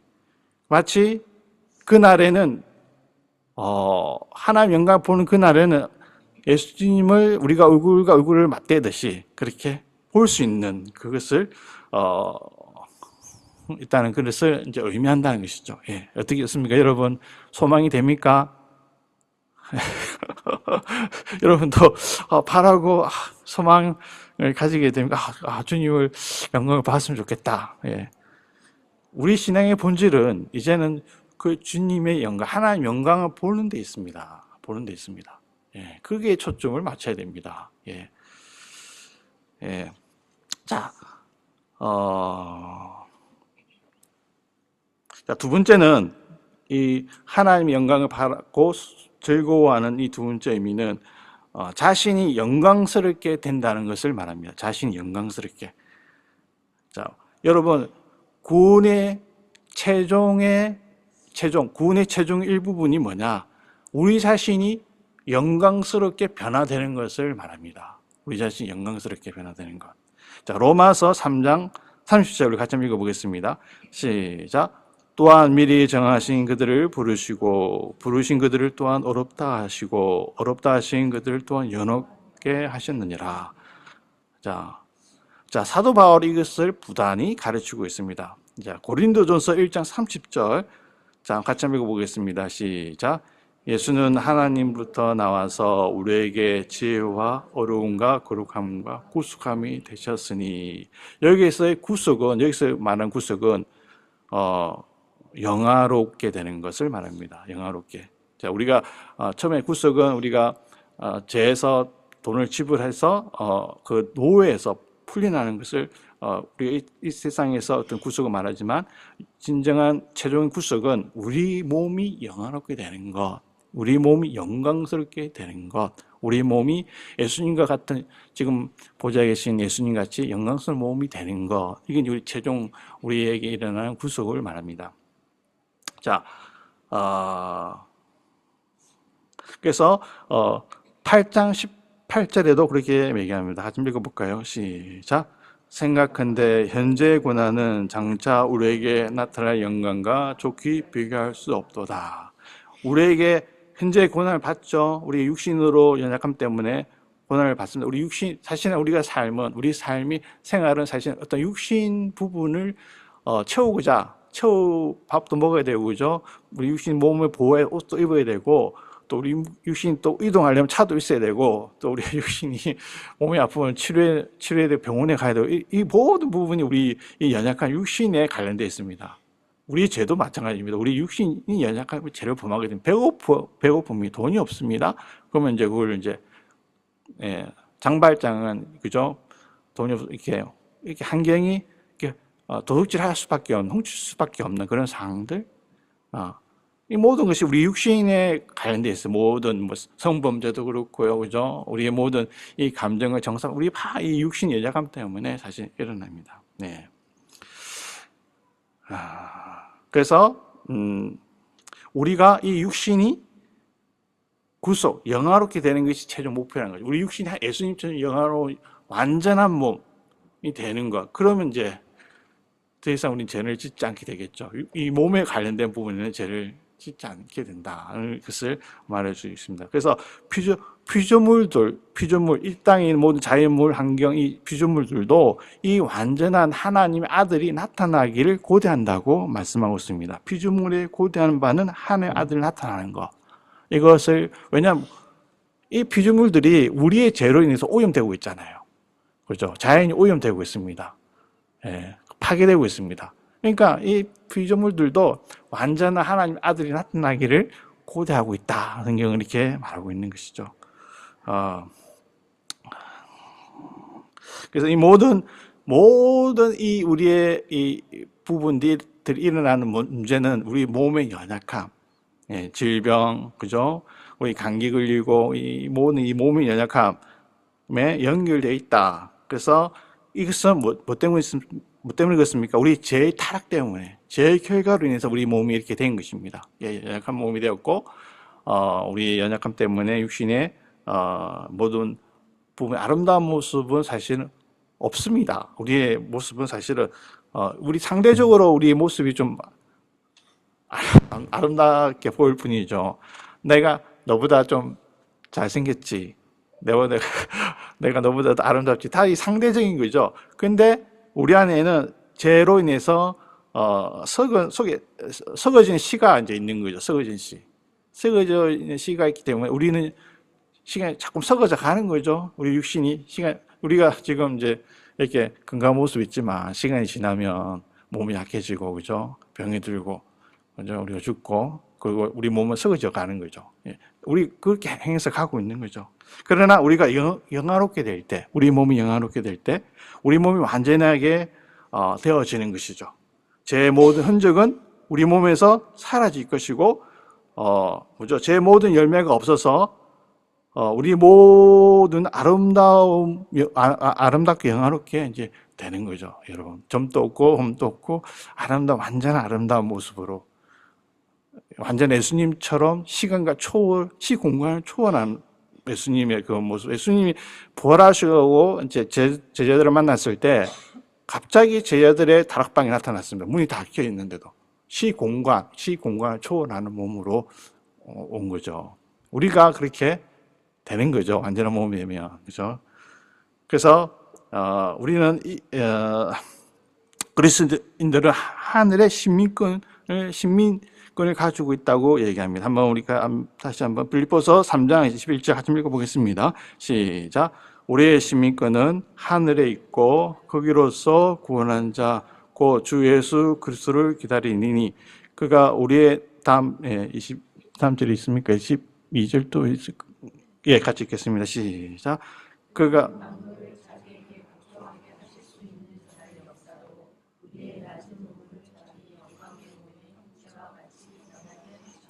마치 그날에는 하나님 영광 보는 그날에는 예수님을 우리가 얼굴과 얼굴을 맞대듯이 그렇게 볼 수 있는 그것을 있다는 것을 이제 의미한다는 것이죠. 예. 어떻게 했습니까? 여러분 소망이 됩니까? 여러분도 바라고 소망을 가지게 됩니까? 주님을 영광을 받았으면 좋겠다. 예. 우리 신앙의 본질은 이제는 그 주님의 영광, 하나님 영광을 보는 데 있습니다. 보는 데 있습니다. 예. 그게 초점을 맞춰야 됩니다. 예. 예. 자, 두 번째는 이 하나님의 영광을 받고 즐거워하는 이 두 번째 의미는 자신이 영광스럽게 된다는 것을 말합니다. 자신이 영광스럽게. 자, 여러분 구원의 최종의 일부분이 뭐냐? 우리 자신이 영광스럽게 변화되는 것을 말합니다. 우리 자신이 영광스럽게 변화되는 것. 자, 로마서 3장 30절 우리 같이 한번 읽어보겠습니다. 시작. 또한 미리 정하신 그들을 부르시고 부르신 그들을 또한 어렵다 하시고 어렵다 하신 그들을 또한 연없게 하셨느니라. 자, 사도 바울이 이것을 부단히 가르치고 있습니다. 자, 고린도전서 1장 30절. 자, 같이 한번 읽어보겠습니다. 시작. 예수는 하나님부터 나와서 우리에게 지혜와 어려움과 거룩함과 구속함이 되셨으니. 여기에서의 구속은, 여기서 말하는 구속은 영화롭게 되는 것을 말합니다. 영화롭게. 자, 우리가 처음에 구속은 우리가 죄에서 돈을 지불해서 그 노예에서 풀려나는 것을 우리가 이 세상에서 어떤 구속을 말하지만, 진정한 최종의 구속은 우리 몸이 영화롭게 되는 것, 우리 몸이 영광스럽게 되는 것, 우리 몸이 예수님과 같은, 지금 보좌에 계신 예수님 같이 영광스러운 몸이 되는 것, 이게 우리 최종 우리에게 일어나는 구속을 말합니다. 자, 그래서 8장 18절에도 그렇게 얘기합니다. 같이 읽어볼까요? 시작. 생각한데 현재의 고난은 장차 우리에게 나타날 영광과 좋게 비교할 수 없도다. 우리에게 현재 고난을 받죠. 우리 육신으로 연약함 때문에 고난을 받습니다. 우리 육신, 사실은 우리가 우리 삶이, 생활은 사실 어떤 육신 부분을 채우고자, 밥도 먹어야 되고, 그죠? 우리 육신 몸을 보호해 옷도 입어야 되고, 또 우리 육신이 또 이동하려면 차도 있어야 되고, 또 우리 육신이 몸이 아프면 치료해야 되고, 병원에 가야 되고, 이 모든 부분이 우리 이 연약한 육신에 관련되어 있습니다. 우리 죄도 마찬가지입니다. 우리 육신이 연약하고 죄를 범하게 되면 배고픔이 돈이 없습니다. 그러면 이제 그걸 이제, 장발장은, 그죠? 돈이 없어, 이렇게 환경이 이렇게 도둑질할 수밖에 없는, 훔칠 수밖에 없는 그런 상황들, 이 모든 것이 우리 육신에 관련되어 있어요. 모든 뭐 성범죄도 그렇고요, 그죠? 우리의 모든 이 감정과 정상, 우리 다 이 육신 연약함 때문에 사실 일어납니다. 네. 그래서 우리가 이 육신이 구속, 영화롭게 되는 것이 최종 목표라는 거죠. 우리 육신이 예수님처럼 영화로운 완전한 몸이 되는 것. 그러면 이제 더 이상 우리는 죄를 짓지 않게 되겠죠. 이 몸에 관련된 부분에는 죄를 짓지 않게 된다는 것을 말할 수 있습니다. 그래서 피조물, 이 땅에 있는 모든 자연물, 환경, 이 피조물들도 이 완전한 하나님의 아들이 나타나기를 고대한다고 말씀하고 있습니다. 피조물에 고대하는 바는 하나님의 아들이 나타나는 것. 이것을, 왜냐하면 이 피조물들이 우리의 죄로 인해서 오염되고 있잖아요. 그렇죠? 자연이 오염되고 있습니다. 파괴되고 있습니다. 그러니까 이 피조물들도 완전한 하나님 아들이 나타나기를 고대하고 있다. 성경은 이렇게 말하고 있는 것이죠. 그래서 이 모든 이 우리의 이 부분들이 일어나는 문제는 우리 몸의 연약함, 질병, 그죠? 우리 감기 걸리고 이 모든 이 몸의 연약함에 연결되어 있다. 그래서 이것은 뭐 때문에 그렇습니까? 우리 죄의 타락 때문에, 죄의 결과로 인해서 우리 몸이 이렇게 된 것입니다. 연약한 몸이 되었고, 우리 연약함 때문에 육신의 모든 부분, 아름다운 모습은 사실은 없습니다. 우리의 모습은 사실은 우리 상대적으로 우리의 모습이 좀 아름답게 보일 뿐이죠. 내가 너보다 좀 잘생겼지, 내가 너보다 아름답지, 다 이 상대적인 거죠. 근데 우리 안에는 죄로 인해서 썩어진 씨가 이제 있는 거죠. 썩어져 있는 씨가 있기 때문에 우리는 시간이 자꾸 썩어져 가는 거죠. 우리 육신이 우리가 지금 이제 이렇게 건강한 모습 있지만 시간이 지나면 몸이 약해지고, 그죠? 병이 들고, 그죠? 우리가 죽고, 그리고 우리 몸은 썩어져 가는 거죠. 우리 그렇게 행해서 가고 있는 거죠. 그러나 우리가 영화롭게 될 때, 우리 몸이 영화롭게 될 때, 우리 몸이 완전하게 되어지는 것이죠. 제 모든 흔적은 우리 몸에서 사라질 것이고, 제 모든 열매가 없어서 우리 모든 아름답게 영화롭게 이제 되는 거죠, 여러분. 점도 없고 흠도 없고 완전한 아름다운 모습으로, 완전 예수님처럼 시간과 시공간을 초월한 예수님의 그 모습. 예수님이 부활하시고 이제 제자들을 만났을 때 갑자기 제자들의 다락방이 나타났습니다. 문이 닫혀 있는데도 시공간을 초월하는 몸으로 온 거죠. 우리가 그렇게 되는 거죠. 완전한 몸이 되면. 그죠? 그래서 우리는 그리스도인들은 하늘의 시민권을 가지고 있다고 얘기합니다. 한번 우리가 다시 한번 빌립보서 3장 21절 같이 읽어보겠습니다. 시작. 우리의 시민권은 하늘에 있고 거기로서 구원한 자 곧 주 예수 그리스도를 기다리니 그가 우리의 다음 23절이 있습니까? 12절도 있을 예, 같이 읽겠습니다. 시작. 그가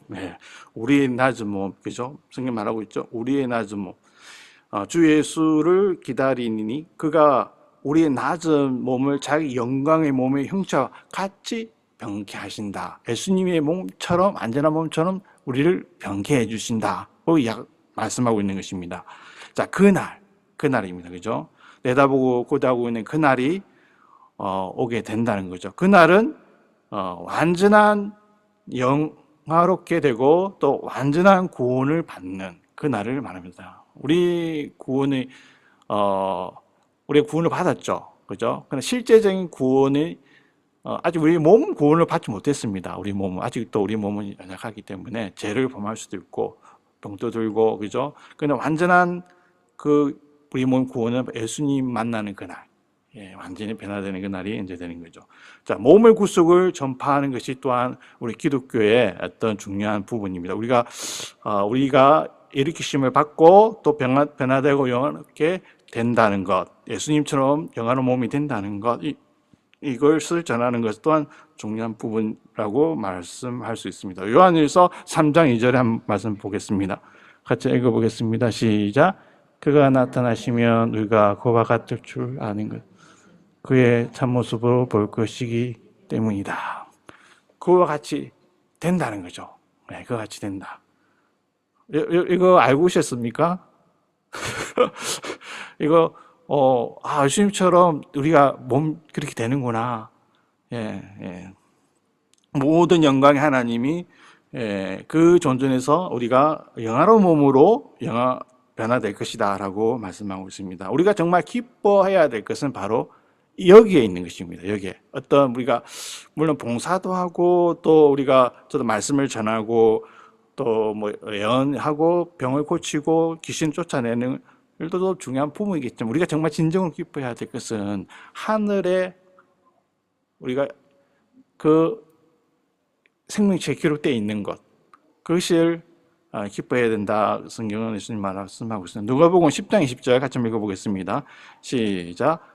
네, 우리의 낮은 몸, 그죠? 성경 말하고 있죠. 우리의 낮은 몸, 주 예수를 기다리니 그가 우리의 낮은 몸을 자기 영광의 몸의 형체와 같이 병케 하신다. 예수님의 몸처럼 안전한 몸처럼 우리를 병케 해주신다. 말씀하고 있는 것입니다. 자, 그날입니다, 그죠? 내다보고 고대하고 있는 그날이 오게 된다는 거죠. 그날은 완전한 영화롭게 되고 또 완전한 구원을 받는 그날을 말합니다. 우리 구원을 받았죠, 그죠? 그러나 실제적인 구원이 아직 우리 몸은 구원을 받지 못했습니다. 우리 몸은 아직도 우리 몸은 연약하기 때문에 죄를 범할 수도 있고 병도 들고, 그죠? 그러나 완전한 우리 몸 구원은 예수님 만나는 그날, 예, 완전히 변화되는 그날이 이제 되는 거죠. 자, 몸의 구속을 전파하는 것이 또한 우리 기독교의 어떤 중요한 부분입니다. 우리가 일으키심을 받고 또 변화되고 영원하게 된다는 것, 예수님처럼 영원한 몸이 된다는 것, 이것을 전하는 것 또한 중요한 부분이라고 말씀할 수 있습니다. 요한일서 3장 2절에 한 말씀 보겠습니다. 같이 읽어보겠습니다. 시작. 그가 나타나시면 우리가 그와 같을 줄 아는 것, 그의 참모습으로 볼 것이기 때문이다. 그와 같이 된다는 거죠. 네, 그와 같이 된다. 이거 알고 오셨습니까? 이거 예수님처럼 우리가 몸 그렇게 되는구나. 예. 모든 영광의 하나님이 그 존전에서 우리가 영화로운 몸으로 변화될 것이다라고 말씀하고 있습니다. 우리가 정말 기뻐해야 될 것은 바로 여기에 있는 것입니다. 여기에 우리가 물론 봉사도 하고 또 우리가 저도 말씀을 전하고 또 예언하고 병을 고치고 귀신 쫓아내는 일도 중요한 부분이겠지만 우리가 정말 진정으로 기뻐해야 될 것은 하늘에 우리가 그 생명체에 기록되어 있는 것, 그것을 기뻐해야 된다. 성경은 예수님 말씀하고 있습니다. 누가복음 10장 20절 같이 읽어보겠습니다. 시작.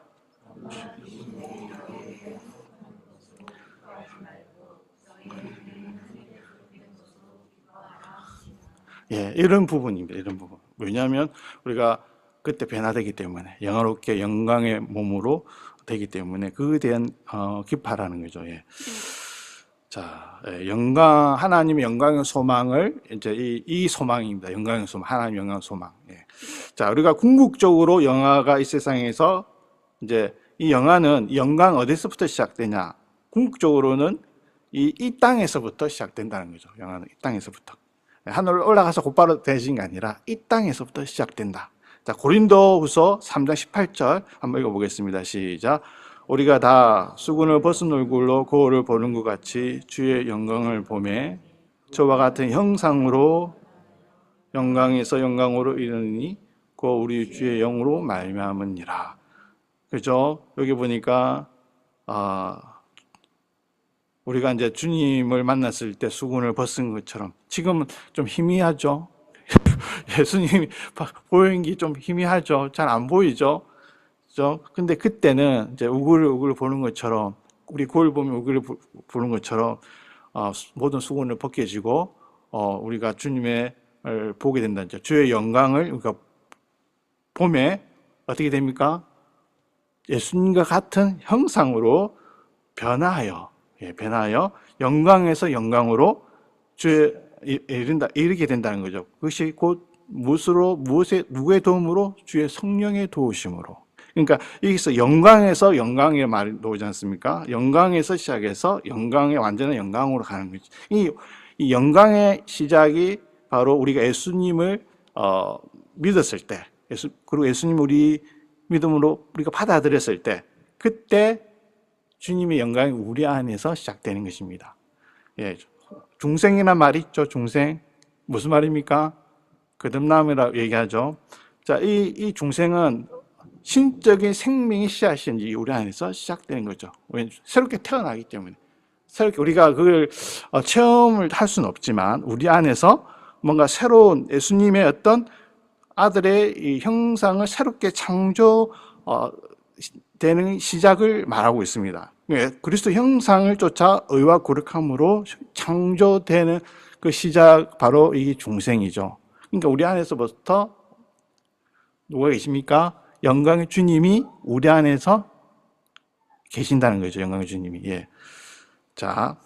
예, 이런 부분입니다. 이런 부분. 왜냐하면 우리가 그때 변화되기 때문에 영화롭게 영광의 몸으로 되기 때문에 그에 대한 기뻐하라는 거죠. 예. 자, 하나님의 영광의 소망을 이제 이 소망입니다. 영광의 소망, 하나님 영광의 소망. 예. 자, 우리가 궁극적으로 영화가 이 세상에서 이제 이 영화는 영광 어디서부터 시작되냐? 궁극적으로는 이 땅에서부터 시작된다는 거죠. 영화는 이 땅에서부터. 하늘로 올라가서 곧바로 되신 게 아니라 이 땅에서부터 시작된다. 자, 고린도후서 3장 18절 한번 읽어보겠습니다. 시작. 우리가 다 수군을 벗은 얼굴로 거울을 보는 것 같이 주의 영광을 보매 저와 같은 형상으로 영광에서 영광으로 이르니 곧 우리 주의 영으로 말미암으니라. 그죠? 여기 보니까 우리가 이제 주님을 만났을 때 수군을 벗은 것처럼 지금은 좀 희미하죠. 예수님이 보이는 게 좀 희미하죠. 잘 안 보이죠. 그죠? 근데 그때는 이제 우글우글 보는 것처럼 우리 거울 보면 우글 보는 것처럼 모든 수군을 벗겨지고 우리가 주님을 보게 된다는 점. 주의 영광을 우리가 봄에 어떻게 됩니까? 예수님과 같은 형상으로 변화하여 영광에서 영광으로 이르게 된다는 거죠. 그것이 곧 누구의 도움으로? 주의 성령의 도우심으로. 그러니까 여기서 영광에서 영광의 말이 나오지 않습니까? 영광에서 시작해서 영광의 완전한 영광으로 가는 거죠. 이 영광의 시작이 바로 우리가 예수님을 믿었을 때, 그리고 예수님 우리 믿음으로 우리가 받아들였을 때, 그때 주님의 영광이 우리 안에서 시작되는 것입니다. 예, 중생이란 말이 있죠. 중생 무슨 말입니까? 거듭남이라고 얘기하죠. 자, 이 중생은 신적인 생명의 씨앗이 우리 안에서 시작되는 거죠. 새롭게 태어나기 때문에. 새롭게 우리가 그걸 체험을 할 수는 없지만 우리 안에서 뭔가 새로운 예수님의 어떤 아들의 이 형상을 새롭게 창조되는 시작을 말하고 있습니다. 그리스도 형상을 쫓아 의와 거룩함으로 창조되는 그 시작, 바로 이 중생이죠. 그러니까 우리 안에서부터 누가 계십니까? 영광의 주님이 우리 안에서 계신다는 거죠. 영광의 주님이. 예. 자,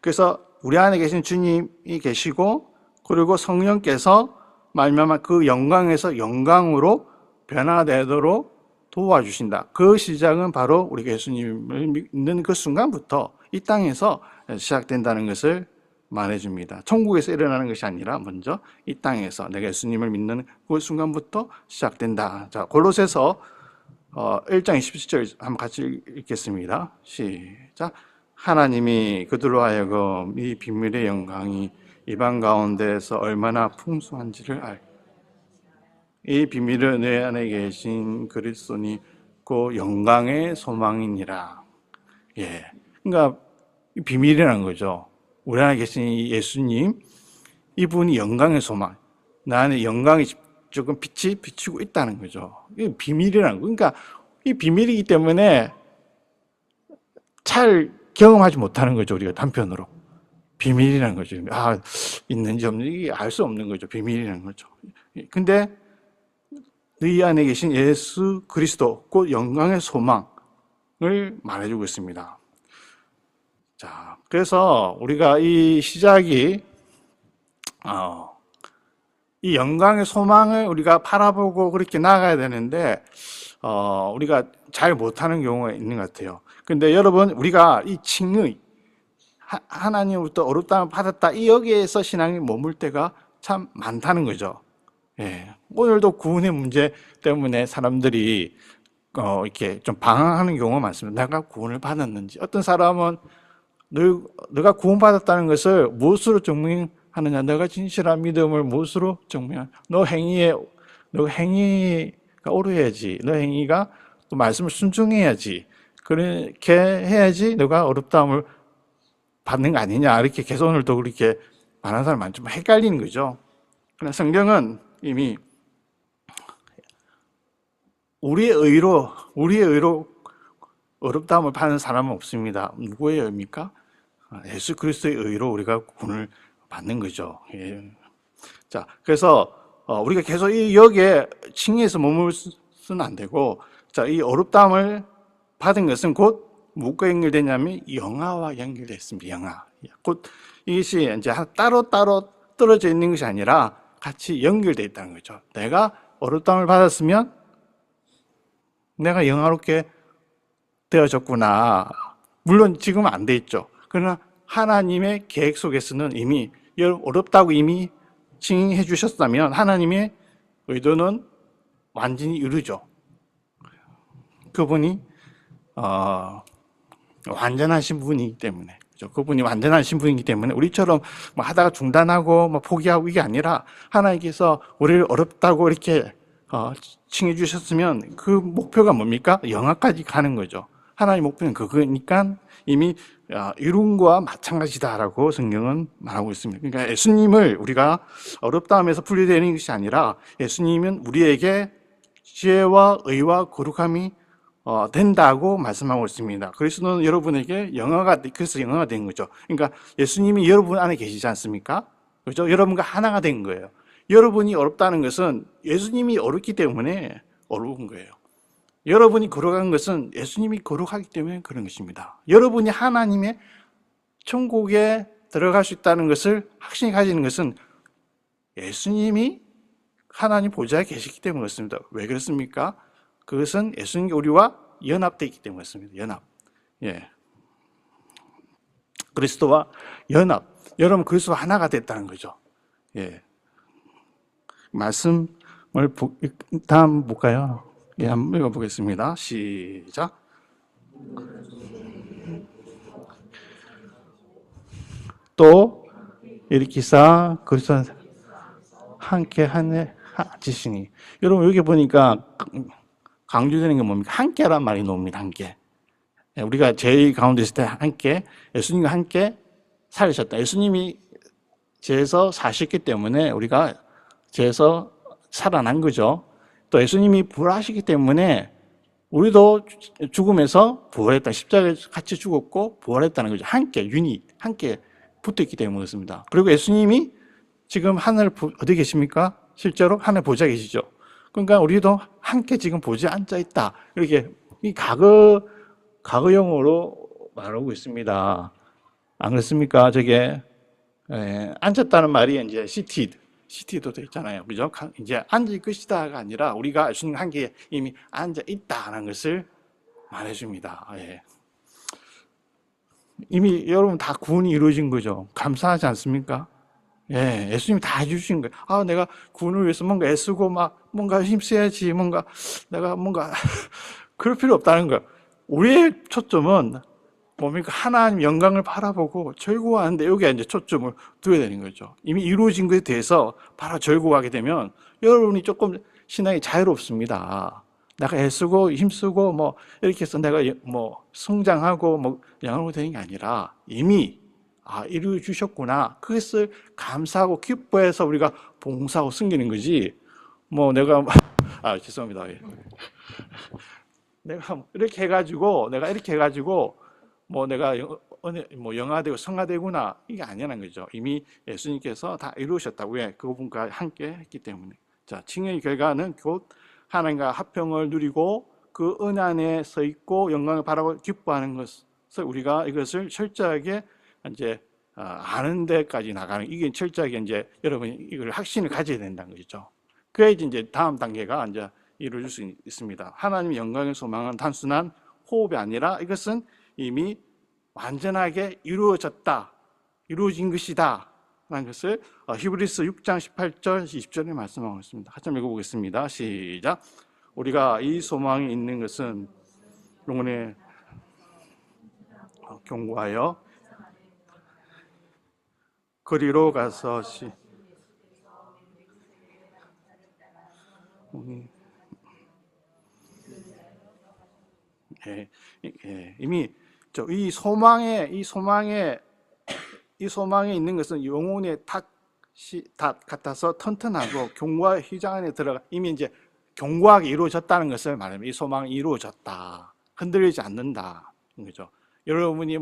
그래서 우리 안에 계신 주님이 계시고, 그리고 성령께서 말미암아 그 영광에서 영광으로 변화되도록 도와주신다. 그 시작은 바로 우리가 예수님을 믿는 그 순간부터 이 땅에서 시작된다는 것을 말해줍니다. 천국에서 일어나는 것이 아니라 먼저 이 땅에서 내가 예수님을 믿는 그 순간부터 시작된다. 자, 골로새서 1장 27절 한번 같이 읽겠습니다. 시작. 하나님이 그들로 하여금 이 비밀의 영광이 이방 가운데에서 얼마나 풍성한지를 이 비밀은 내 안에 계신 그리스도니 그 영광의 소망이니라. 예, 그러니까 비밀이라는 거죠. 우리 안에 계신 이 예수님, 이분이 영광의 소망, 나 안에 영광이 조금 빛이 비치고 있다는 거죠. 이게 비밀이라는 거. 그러니까 이 비밀이기 때문에 잘 경험하지 못하는 거죠. 우리가 단편으로. 비밀이라는 거죠. 아, 있는지 없는지 알 수 없는 거죠. 비밀이라는 거죠. 근데 너희 안에 계신 예수 그리스도, 곧 영광의 소망을 말해주고 있습니다. 자, 그래서 우리가 이 시작이 이 영광의 소망을 우리가 바라보고 그렇게 나아가야 되는데 우리가 잘 못하는 경우가 있는 것 같아요. 근데 여러분, 우리가 이 칭의 하나님으로부터 어렵다함을 받았다, 이 여기에서 신앙이 머물 때가 참 많다는 거죠. 예. 오늘도 구원의 문제 때문에 사람들이 이렇게 좀 방황하는 경우가 많습니다. 내가 구원을 받았는지. 어떤 사람은 너가 구원받았다는 것을 무엇으로 증명하느냐? 너가 진실한 믿음을 무엇으로 증명하느냐? 너 행위가 옳아야지. 너 행위가 또 말씀을 순종해야지. 그렇게 해야지 너가 어렵다함을 받는 거 아니냐? 이렇게 계속 오늘도 그렇게 많은 사람 많지만 헷갈리는 거죠. 그러나 성경은 이미 우리의 의로 어렵다함을 받는 사람은 없습니다. 누구의 의입니까? 예수 그리스도의 의로 우리가 구원을 받는 거죠. 예. 자, 그래서 우리가 계속 이 여기에 칭의에서 머물 수는 안 되고, 자, 이 어렵다함을 받은 것은 곧 무엇과 연결되냐면 영화와 연결되어 있습니다. 영화. 곧 이것이 이제 따로 떨어져 있는 것이 아니라 같이 연결되어 있다는 거죠. 내가 어렵다함을 받았으면 내가 영화롭게 되어졌구나. 물론 지금은 안 돼 있죠. 그러나 하나님의 계획 속에서는 이미 어렵다고 이미 칭해 주셨다면 하나님의 의도는 완전히 이루죠. 그분이 완전하신 분이기 때문에, 그렇죠? 그분이 완전하신 분이기 때문에 우리처럼 뭐 하다가 중단하고 뭐 포기하고 이게 아니라 하나님께서 우리를 어렵다고 이렇게 칭해 주셨으면 그 목표가 뭡니까? 영화까지 가는 거죠. 하나님의 목표는 그거니까 이미 이룬과 마찬가지다라고 성경은 말하고 있습니다. 그러니까 예수님을 우리가 어렵다함에서 분리되는 것이 아니라 예수님은 우리에게 지혜와 의와 거룩함이 된다고 말씀하고 있습니다. 그리스도는 여러분에게 그래서 영화가 된 거죠. 그러니까 예수님이 여러분 안에 계시지 않습니까? 그렇죠? 여러분과 하나가 된 거예요. 여러분이 어렵다는 것은 예수님이 어렵기 때문에 어려운 거예요. 여러분이 거룩한 것은 예수님이 거룩하기 때문에 그런 것입니다. 여러분이 하나님의 천국에 들어갈 수 있다는 것을 확신히 가지는 것은 예수님이 하나님 보좌에 계시기 때문에 그렇습니다. 왜 그렇습니까? 그것은 예수님과 우리와 연합되어 있기 때문에 그렇습니다. 연합. 예. 그리스도와 연합. 여러분 그리스도와 하나가 됐다는 거죠. 예. 말씀을 다음 볼까요? 예, 한번 읽어보겠습니다. 시작. 또 일으키사 그리스도와 함께 하시니. 여러분 여기 보니까 강조되는 게 뭡니까? 함께란 말이 나옵니다. 함께. 우리가 죄 가운데 있을 때 함께 예수님과 함께 살으셨다. 예수님이 죄에서 사셨기 때문에 우리가 죄에서 살아난 거죠. 또 예수님이 부활하시기 때문에 우리도 죽음에서 부활했다. 십자가에 같이 죽었고 부활했다는 거죠. 함께 유닛, 함께 붙어있기 때문에 그렇습니다. 그리고 예수님이 지금 하늘 어디 계십니까? 실제로 하늘 보좌에 계시죠. 그러니까 우리도 함께 지금 보좌에 앉아 있다. 이렇게 이 과거형으로 말하고 있습니다. 안 그렇습니까? 저게 앉았다는 말이 이제 시티도 돼 있잖아요. 그죠? 이제 앉을 것이다가 아니라 우리가 예수님 함께 이미 앉아 있다는 것을 말해줍니다. 예. 이미 여러분 다 구원이 이루어진 거죠. 감사하지 않습니까? 예, 예수님이 다 해주신 거예요. 아, 내가 구원을 위해서 뭔가 애쓰고 뭔가 힘써야지, 내가 그럴 필요 없다는 거예요. 우리의 초점은 뭡니까? 하나님 영광을 바라보고 절구하는데 여기에 이제 초점을 두어야 되는 거죠. 이미 이루어진 것에 대해서 바로 절구하게 되면 여러분이 조금 신앙이 자유롭습니다. 내가 애쓰고 힘쓰고 이렇게 해서 내가 성장하고 영광을 되는 게 아니라 이미 이루어 주셨구나. 그것을 감사하고 기뻐해서 우리가 봉사하고 섬기는 거지. 내가 죄송합니다. 내가 이렇게 해가지고 내가 영화되고 성화되구나 이게 아니라는 거죠. 이미 예수님께서 다 이루셨다고. 왜? 그분과 함께 했기 때문에. 자, 칭의의 결과는 곧 하나님과 화평을 누리고 그 은혜 안에 서 있고 영광을 바라고 기뻐하는 것을 우리가 이것을 철저하게 이제 아는 데까지 나가는, 이게 철저하게 이제 여러분이 이걸 확신을 가져야 된다는 거죠. 그래야지 이제 다음 단계가 이제 이루어질 수 있습니다. 하나님의 영광을 소망한 단순한 호흡이 아니라 이것은 이미 완전하게 이루어진 것이다 라는 것을 히브리서 6장 18절 20절에 말씀하고 있습니다. 같이 한번 읽어보겠습니다. 시작. 우리가 이 소망이 있는 것은 영혼에 경고하여 거리로 가서 이미 이 소망에 있는 것은 영혼의 닷 같아서 튼튼하고 경고와 휘장 안에 들어가 이미 이제 견고하게 이루어졌다는 것을 말합니다. 이 소망이 이루어졌다. 흔들리지 않는다. 그죠? 여러분이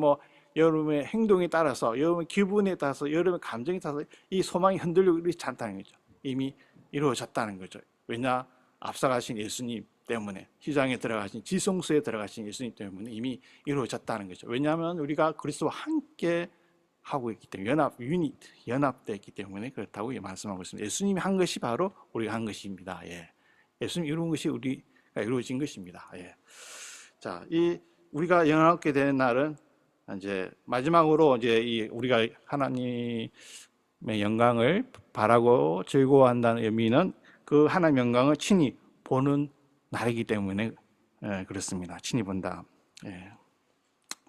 여러분의 행동에 따라서, 여러분의 기분에 따라서, 여러분의 감정에 따라서 이 소망이 흔들리고 그렇지 않다는 거죠. 이미 이루어졌다는 거죠. 왜냐? 앞서가신 예수님 때문에, 휘장에 들어가신, 지성소에 들어가신 예수님 때문에 이미 이루어졌다는 거죠. 왜냐하면 우리가 그리스도와 함께 하고 있기 때문에, 연합되어 있기 때문에 그렇다고 말씀하고 있습니다. 예수님이 한 것이 바로 우리가 한 것입니다. 예. 예수님이 이룬 것이 우리가 이루어진 것입니다. 예. 자, 우리가 연합하게 되는 날은 이제 마지막으로 이제 우리가 하나님의 영광을 바라고 즐거워한다는 의미는 그 하나님 영광을 친히 보는 날이기 때문에 그렇습니다. 친히 본다. 예.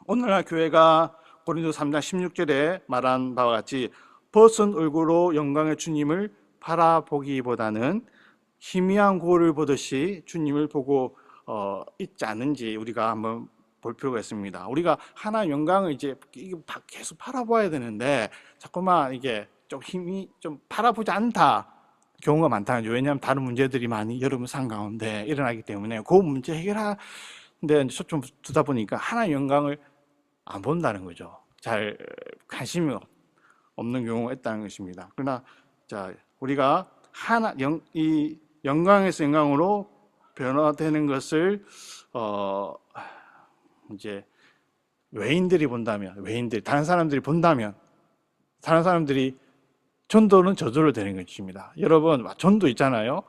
오늘날 교회가 고린도 3장 16절에 말한 바와 같이 벗은 얼굴로 영광의 주님을 바라보기보다는 희미한 거울을 보듯이 주님을 보고 있지 않는지 우리가 한번 볼 필요가 있습니다. 우리가 하나의 영광을 이제 계속 바라봐야 되는데 자꾸만 이게 힘이 좀 바라보지 않다 경우가 많다는 거죠. 왜냐하면 다른 문제들이 많이 여러분 삶 가운데 일어나기 때문에 그 문제 해결하는데 초점 두다 보니까 하나의 영광을 안 본다는 거죠. 잘 관심이 없는 경우가 있다는 것입니다. 그러나 자, 우리가 이 영광에서 영광으로 변화되는 것을 이제 외인들이 본다면, 다른 사람들이 본다면, 다른 사람들이 전도는 저절로 되는 것입니다. 여러분, 전도 있잖아요.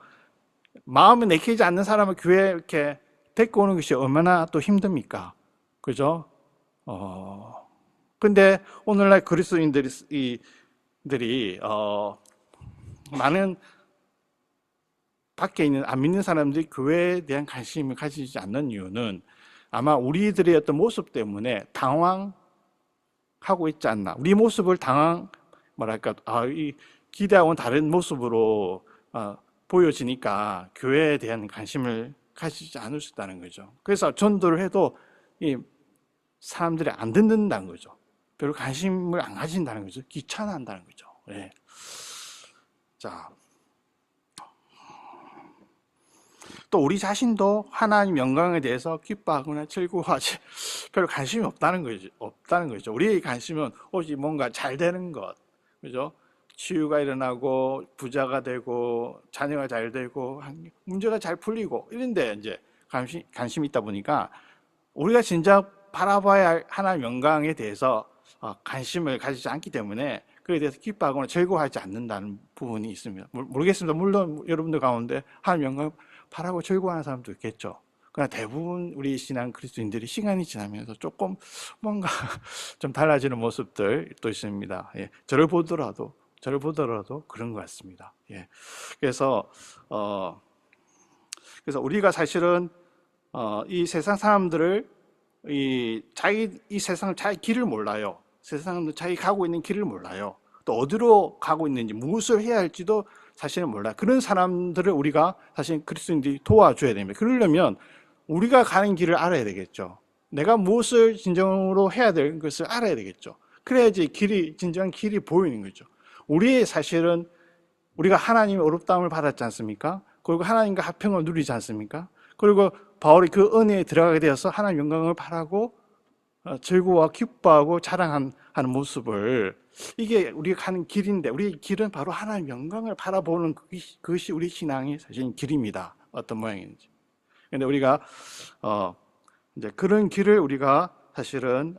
마음이 내키지 않는 사람을 교회에 이렇게 데리고 오는 것이 얼마나 또 힘듭니까? 그죠? 근데 오늘날 그리스도인들이 많은 밖에 있는 안 믿는 사람들이 교회에 대한 관심을 가지지 않는 이유는 아마 우리들의 어떤 모습 때문에 당황하고 있지 않나. 우리 모습을 이 기대하고는 다른 모습으로 보여지니까 교회에 대한 관심을 가지지 않을 수 있다는 거죠. 그래서 전도를 해도 이 사람들이 안 듣는다는 거죠. 별로 관심을 안 가진다는 거죠. 귀찮아한다는 거죠. 예. 자, 또 우리 자신도 하나님 영광에 대해서 기뻐하거나 즐거워하지 별로 관심이 없다는 거죠. 우리의 관심은 오직 뭔가 잘 되는 것, 그죠? 치유가 일어나고 부자가 되고 자녀가 잘 되고 문제가 잘 풀리고 이런데 이제 관심이 있다 보니까 우리가 진짜 바라봐야 할 하나님 영광에 대해서 관심을 가지지 않기 때문에 그에 대해서 기뻐하거나 즐거워하지 않는다는 부분이 있습니다. 모르겠습니다. 물론 여러분들 가운데 하나님 영광 바라고 즐거워하는 사람도 있겠죠. 그러나 대부분 우리 신앙 그리스도인들이 시간이 지나면서 조금 뭔가 좀 달라지는 모습들 또 있습니다. 예. 저를 보더라도 그런 것 같습니다. 예. 그래서 우리가 사실은 이 세상 사람들을 이 세상 자기 길을 몰라요. 세상은 자기 가고 있는 길을 몰라요. 또 어디로 가고 있는지 무엇을 해야 할지도 사실은 몰라요. 그런 사람들을 우리가 사실 그리스도인들이 도와줘야 됩니다. 그러려면 우리가 가는 길을 알아야 되겠죠. 내가 무엇을 진정으로 해야 될 것을 알아야 되겠죠. 그래야지 진정한 길이 보이는 거죠. 사실은 우리가 하나님의 어렵다움을 받았지 않습니까? 그리고 하나님과 화평을 누리지 않습니까? 그리고 바울이 그 은혜에 들어가게 되어서 하나님 영광을 바라고 즐거워 기뻐하고 자랑하는 모습을, 이게 우리가 가는 길인데, 우리의 길은 바로 하나님 영광을 바라보는 그것이 우리 신앙의 사실 길입니다. 어떤 모양인지. 근데 우리가 이제 그런 길을 우리가 사실은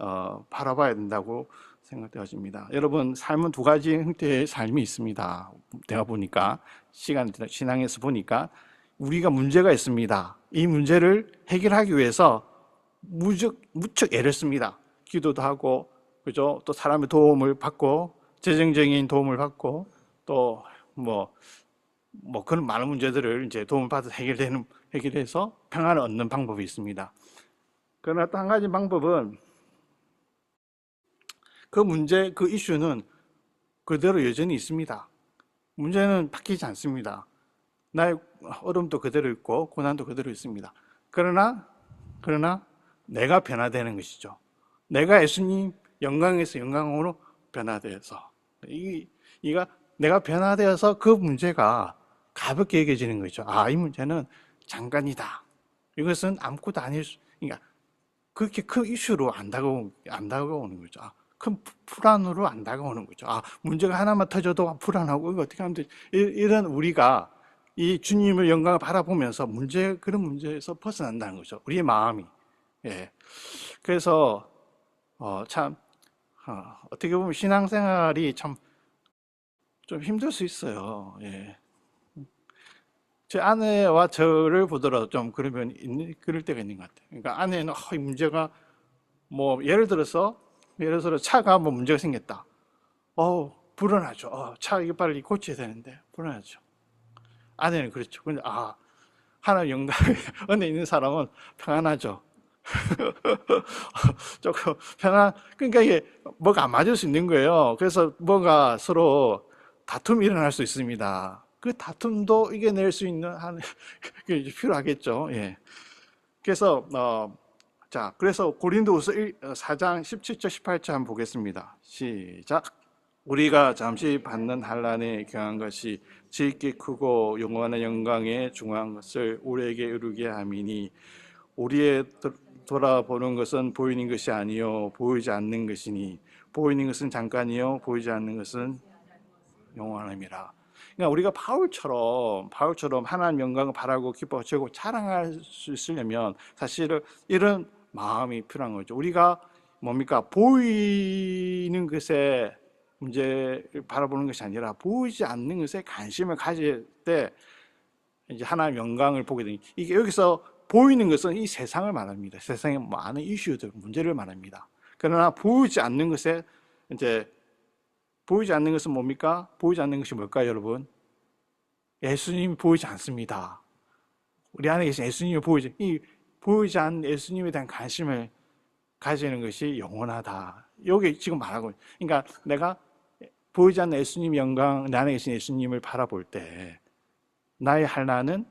바라봐야 된다고 생각되어집니다. 여러분, 삶은 두 가지 형태의 삶이 있습니다. 내가 보니까 신앙에서 보니까 우리가 문제가 있습니다. 이 문제를 해결하기 위해서 무척 애를 씁니다. 기도도 하고, 그죠? 또 사람의 도움을 받고, 재정적인 도움을 받고, 또 그런 많은 문제들을 이제 도움을 받아서 해결해서 평안을 얻는 방법이 있습니다. 그러나 또 한 가지 방법은 그 이슈는 그대로 여전히 있습니다. 문제는 바뀌지 않습니다. 나의 어려움도 그대로 있고 고난도 그대로 있습니다. 그러나 내가 변화되는 것이죠. 내가 예수님 영광에서 영광으로 변화되어서 내가 변화되어서 그 문제가 가볍게 여겨지는 거죠. 이 문제는 잠깐이다. 이것은 아무것도 아닐 그러니까 그렇게 큰 이슈로 안 다가오는 거죠. 큰 불안으로 안 다가오는 거죠. 문제가 하나만 터져도 불안하고 이거 어떻게 하면 되지? 이런 우리가 이 주님의 영광을 바라보면서 그런 문제에서 벗어난다는 거죠. 우리의 마음이. 예. 그래서 어떻게 보면 신앙생활이 참 좀 힘들 수 있어요. 예. 제 아내와 저를 보더라도 좀 그럴 때가 있는 것 같아요. 그러니까 아내는 이 문제가 예를 들어서 차가 문제가 생겼다. 불안하죠. 차 이거 빨리 고쳐야 되는데 불안하죠. 아내는 그렇죠. 근데 하나님 영광에 은혜 있는 사람은 평안하죠. 조금 그러니까 이게 뭐가 안 맞을 수 있는 거예요. 그래서 뭐가 서로 다툼이 일어날 수 있습니다. 그 다툼도 이겨낼 수 있는 게 필요하겠죠. 예. 그래서 그래서 고린도후서 4장 17절 18절 한번 보겠습니다. 시작. 우리가 잠시 받는 환난에 경한 것이 지극히 크고 영원한 영광에 중요한 것을 우리에게 이루게 함이니 우리의 돌아보는 것은 보이는 것이 아니요 보이지 않는 것이니 보이는 것은 잠깐이요 보이지 않는 것은 영원함이라. 그러니까 우리가 바울처럼 하나님 영광을 바라고 기뻐하고 자랑할 수 있으려면 사실은 이런 마음이 필요한 거죠. 우리가 보이는 것에만 문제를 바라보는 것이 아니라 보이지 않는 것에 관심을 가질 때 이제 하나님의 영광을 보게 되니, 이게 여기서 보이는 것은 이 세상을 말합니다. 세상의 많은 이슈들, 문제를 말합니다. 그러나 보이지 않는 것에 이제 보이지 않는 것은 뭡니까? 보이지 않는 것이 뭘까요, 여러분? 예수님이 보이지 않습니다. 우리 안에 계신 예수님이 보이지 않는 예수님에 대한 관심을 가지는 것이 영원하다. 여기 지금 말하고, 그러니까 내가 보이지 않는 예수님의 영광, 내 안에 계신 예수님을 바라볼 때 나의 한란은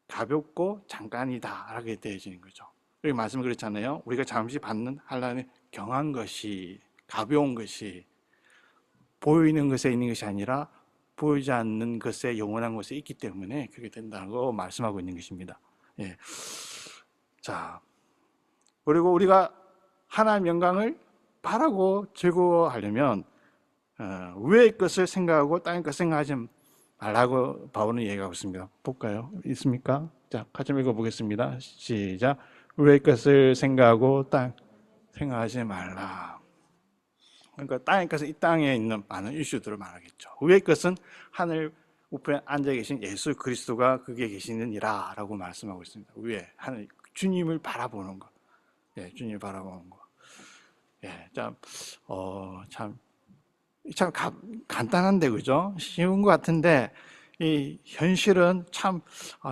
가볍고 잠깐이다 라게 되어지는 거죠. 여기 말씀을 그렇잖아요. 우리가 잠시 받는 한란은 경한 것이, 가벼운 것이 보이는 것에 있는 것이 아니라 보이지 않는 것에, 영원한 것에 있기 때문에 그렇게 된다고 말씀하고 있는 것입니다. 예. 자, 그리고 우리가 하나님의 영광을 바라고 즐거워하려면 위의 것을 생각하고 땅의 것을 생각하지 말라고 바울은 얘기하고 있습니다. 볼까요? 있습니까? 자, 같이 읽어보겠습니다. 시작. 위의 것을 생각하고 땅 생각하지 말라. 그러니까 땅의 것은 이 땅에 있는 많은 이슈들을 말하겠죠. 위의 것은 하늘 우편에 앉아 계신 예수 그리스도가 거기에 계시느니라 라고 말씀하고 있습니다. 위에 하늘 주님을 바라보는 것. 예, 주님을 바라보는 것. 예, 참 간단한데, 그죠? 쉬운 것 같은데, 이 현실은 참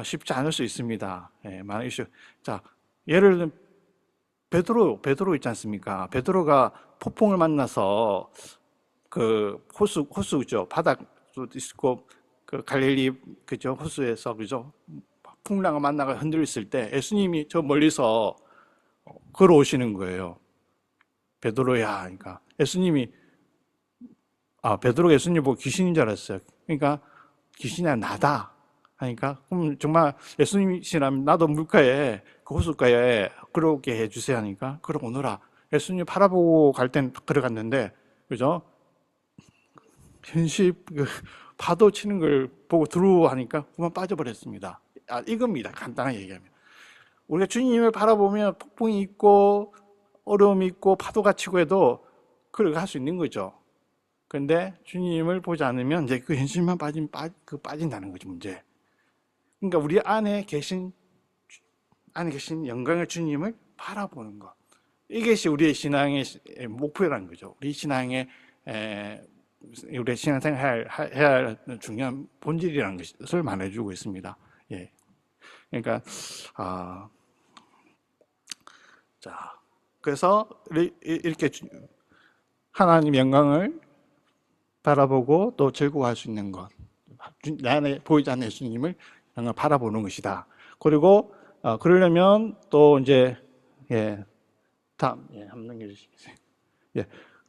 쉽지 않을 수 있습니다. 예, 많은 이슈. 자, 예를 들면, 베드로 있지 않습니까? 베드로가 폭풍을 만나서 그 호수죠. 바닥도 있고, 그 갈릴리, 그죠? 호수에서, 그죠? 풍랑을 만나가 흔들렸을 때 예수님이 저 멀리서 걸어오시는 거예요. 베드로야. 그러니까 베드로가 예수님 보고 귀신인 줄 알았어요. 그러니까 귀신이 아니라 나다 하니까, 그럼 정말 예수님이시라면 나도 물가에, 그 호숫가에 걸어오게 해주세요 하니까 걸어오너라. 예수님 바라보고 갈 땐 들어갔는데, 그죠? 현실 파도 치는 걸 보고 들어오니까 그만 빠져버렸습니다. 이겁니다. 간단하게 얘기하면, 우리가 주님을 바라보면 폭풍이 있고 어려움이 있고 파도가 치고 해도 그렇게 할 수 있는 거죠. 그런데 주님을 보지 않으면 이제 그 현실만 빠진다는 거죠, 문제. 그러니까 우리 안에 계신 영광의 주님을 바라보는 것. 이것이 우리의 신앙의 목표라는 거죠. 우리 신앙의 우리 신앙생활 해야 할 중요한 본질이라는 것을 말해주고 있습니다. 예. 그러니까 자, 그래서 이렇게 하나님 영광을 바라보고 또 즐거워할 수 있는 것, 내 안에 보이지 않는 예수님을 바라보는 것이다. 그리고 그러려면 또 이제 다음 한번 넘겨주시겠어요?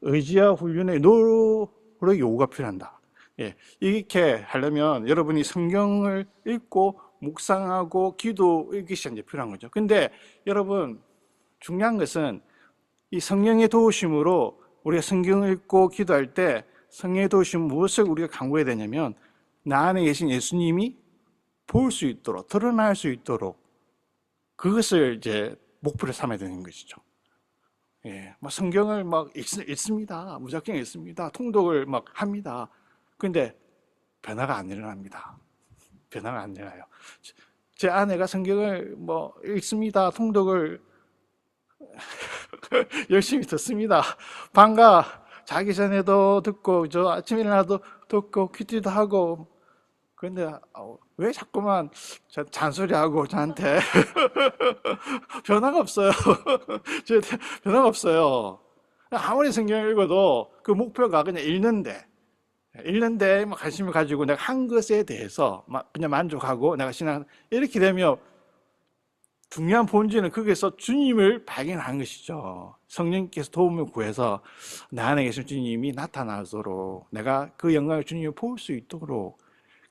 의지와 훈련의 노력의 요구가 필요한다. 이렇게 하려면 여러분이 성경을 읽고 묵상하고 기도 이것이 이제 필요한 거죠. 근데 여러분, 중요한 것은 이 성령의 도우심으로 우리가 성경을 읽고 기도할 때 성령의 도우심 무엇을 우리가 강구해야 되냐면, 나 안에 계신 예수님이 볼 수 있도록, 드러날 수 있도록 그것을 이제 목표로 삼아야 되는 것이죠. 성경을 읽습니다. 무작정 읽습니다. 통독을 합니다. 근데 변화가 안 일어납니다. 변화가 안 일어나요. 제 아내가 성경을 읽습니다. 통독을 열심히 듣습니다. 방과 자기 전에도 듣고, 아침에 일어나도 듣고, 퀴즈도 하고. 그런데 왜 자꾸만 잔소리하고 저한테 변화가 없어요. 변화가 없어요. 아무리 성경을 읽어도 그 목표가 그냥 읽는데 관심을 가지고 내가 한 것에 대해서 그냥 만족하고 내가 신앙, 이렇게 되면 중요한 본질은 거기서 주님을 발견하는 것이죠. 성령께서 도움을 구해서 내 안에 계신 주님이 나타나도록, 내가 그 영광을 주님을 볼 수 있도록,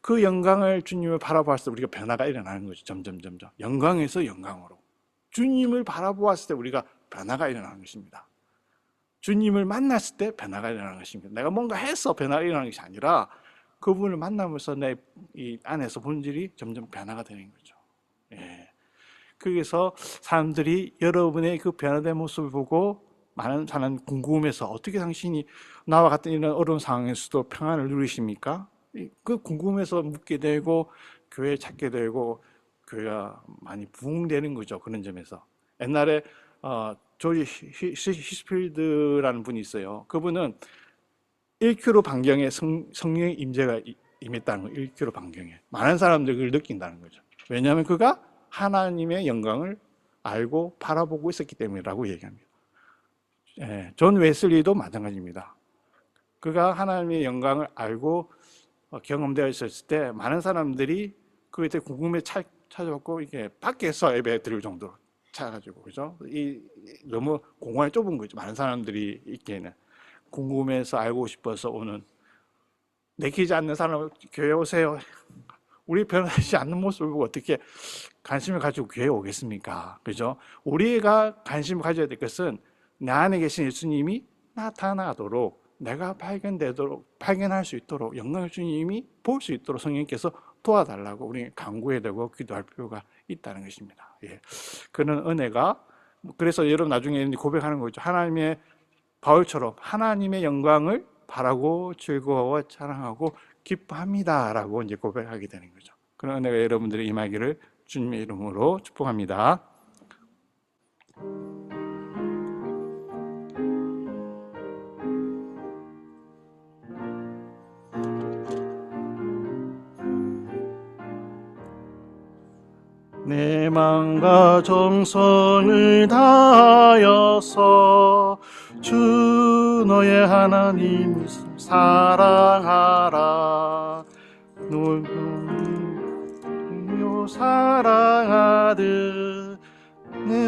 그 영광을 주님을 바라보았을 때 우리가 변화가 일어나는 거죠. 점점 영광에서 영광으로 주님을 바라보았을 때 우리가 변화가 일어나는 것입니다. 주님을 만났을 때 변화가 일어나는 것입니다. 내가 뭔가 해서 변화가 일어나는 것이 아니라 그분을 만나면서 내 이 안에서 본질이 점점 변화가 되는 거죠. 그래서 사람들이 여러분의 그 변화된 모습을 보고 많은 사람 궁금해서 어떻게 당신이 나와 같은 이런 어려운 상황에서도 평안을 누리십니까? 그 궁금해서 묻게 되고 교회 찾게 되고 교회가 많이 부흥되는 거죠. 그런 점에서 옛날에 조지 히스필드라는 분이 있어요. 그분은 1km 반경에 성령의 임재가 임했다는 거예요. 1km 반경에 많은 사람들이 그걸 느낀다는 거죠. 왜냐하면 그가 하나님의 영광을 알고 바라보고 있었기 때문이라고 얘기합니다. 예, 존 웨슬리도 마찬가지입니다. 그가 하나님의 영광을 알고 경험되어 있었을 때 많은 사람들이 그에 대해 궁금해 찾아왔고 이게 밖에서 예배 드릴 정도로 차가지고 그죠? 너무 공간이 좁은 거죠. 많은 사람들이 있기에는 궁금해서 알고 싶어서 오는 내키지 않는 사람 교회 오세요. 우리 변하지 않는 모습을 보고 어떻게 관심을 가지고 교회에 오겠습니까? 그죠? 우리가 관심을 가져야 될 것은 내 안에 계신 예수님이 나타나도록 내가 발견할 수 있도록 영광의 주님이 볼 수 있도록 성령께서 도와달라고 우리 간구해야 되고 기도할 필요가 있다는 것입니다. 예. 그런 은혜가 그래서 여러분 나중에 고백하는 거죠. 하나님의 바울처럼 하나님의 영광을 바라고 즐거워 자랑하고 기뻐합니다라고 이제 고백하게 되는 거죠. 그런 은혜가 여러분들이 임하기를 주님의 이름으로 축복합니다. 내 마음과 정성을 다하여서 주 너의 하나님 사랑하라. 너요 사랑하듯 내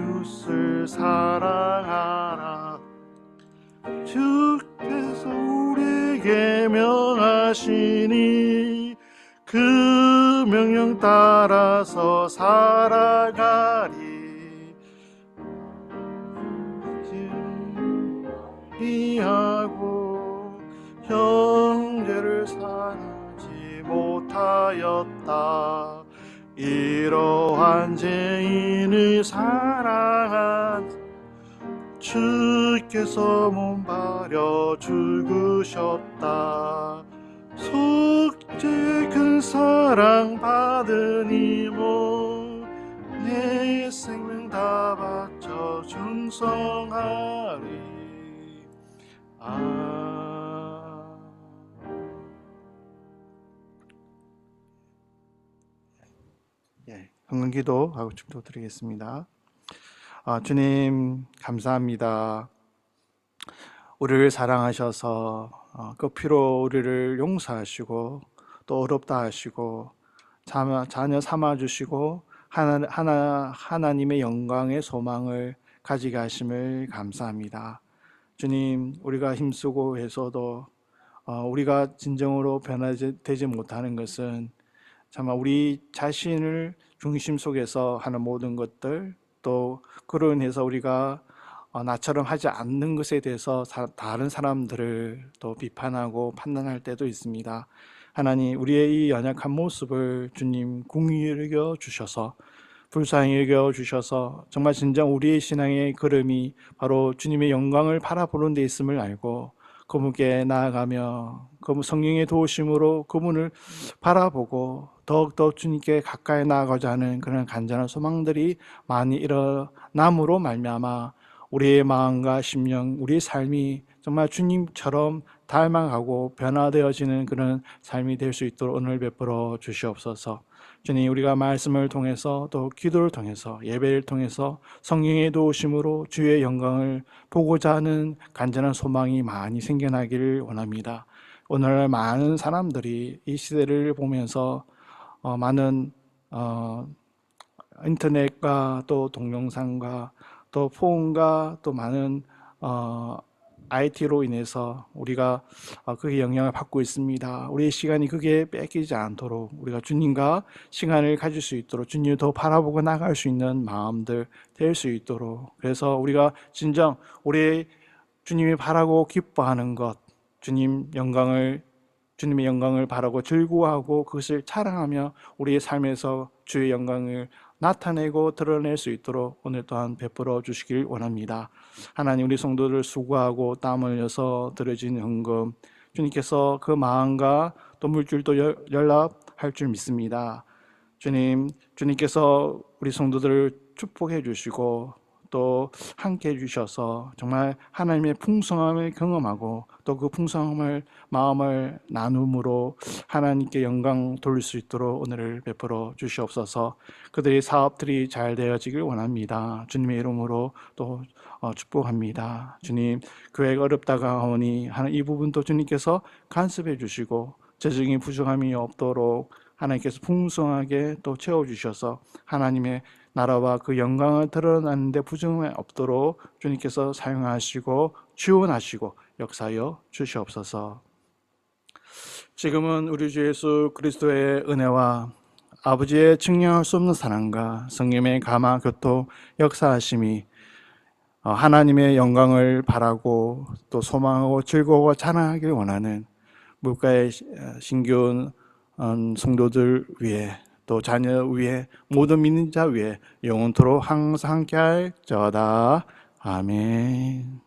이웃을 사랑하라. 주께서 우리에게 명하시니 그 명령 따라서 살아가리. 이하고 형제를 사랑하지 못하였다. 이러한 죄인을 사랑한 주께서 몸바려 죽으셨다. 속죄 큰 사랑 받으니 내 생명 다 바쳐 충성하리. 예, 헌금기도 하고 축도드리겠습니다. 주님 감사합니다. 우리를 사랑하셔서 그 피로 우리를 용서하시고 또 어렵다 하시고 자녀 삼아주시고 하나님의 영광의 소망을 가지게 하심을 감사합니다. 주님, 우리가 힘쓰고 해서도 우리가 진정으로 변화되지 못하는 것은 정말 우리 자신을 중심 속에서 하는 모든 것들, 또 그로 인해서 우리가 나처럼 하지 않는 것에 대해서 다른 사람들을 또 비판하고 판단할 때도 있습니다. 하나님, 우리의 이 연약한 모습을 주님 긍휼히 여겨 주셔서 불쌍히 여겨 주셔서 정말 진정 우리의 신앙의 걸음이 바로 주님의 영광을 바라보는 데 있음을 알고 그분께 나아가며 그분 성령의 도우심으로 그분을 바라보고 더욱더 주님께 가까이 나아가자 하는 그런 간절한 소망들이 많이 일어남으로 말미암아 우리의 마음과 심령, 우리의 삶이 정말 주님처럼 닮아가고 변화되어지는 그런 삶이 될 수 있도록 은혜를 베풀어 주시옵소서. 주님, 우리가 말씀을 통해서 또 기도를 통해서 예배를 통해서 성령의 도우심으로 주의 영광을 보고자 하는 간절한 소망이 많이 생겨나기를 원합니다. 오늘날 많은 사람들이 이 시대를 보면서 많은 인터넷과 또 동영상과 또 폰과 또 많은 IT로 인해서 우리가 그게 영향을 받고 있습니다. 우리의 시간이 그게 뺏기지 않도록 우리가 주님과 시간을 가질 수 있도록 주님을 더 바라보고 나갈 수 있는 마음들 될 수 있도록, 그래서 우리가 진정 우리 주님이 바라고 기뻐하는 것, 주님의 영광을 바라고 즐거워하고 그것을 자랑하며 우리의 삶에서 주의 영광을 나타내고 드러낼 수 있도록 오늘 또한 베풀어 주시길 원합니다. 하나님, 우리 성도들 수고하고 땀 흘려서 들여진 헌금, 주님께서 그 마음과 또 물질도 연락할 줄 믿습니다. 주님께서 우리 성도들을 축복해 주시고 또 함께 해주셔서 정말 하나님의 풍성함을 경험하고 또 그 풍성함을 마음을 나눔으로 하나님께 영광 돌릴 수 있도록 오늘을 베풀어 주시옵소서. 그들의 사업들이 잘 되어지길 원합니다. 주님의 이름으로 또 축복합니다. 주님, 교회가 어렵다가 하오니 하는 이 부분도 주님께서 간섭해 주시고 재정이 부족함이 없도록 하나님께서 풍성하게 또 채워주셔서 하나님의 나라와 그 영광을 드러내는데 부정함이 없도록 주님께서 사용하시고 지원하시고 역사하여 주시옵소서. 지금은 우리 주 예수 그리스도의 은혜와 아버지의 측량할 수 없는 사랑과 성령의 감화 교통 역사하심이 하나님의 영광을 바라고 또 소망하고 즐거워 자랑하길 원하는 물가의 신규 성도들 위해 또 자녀 위에 모든 믿는 자 위에 영원토록 항상 함께할 저다. 아멘.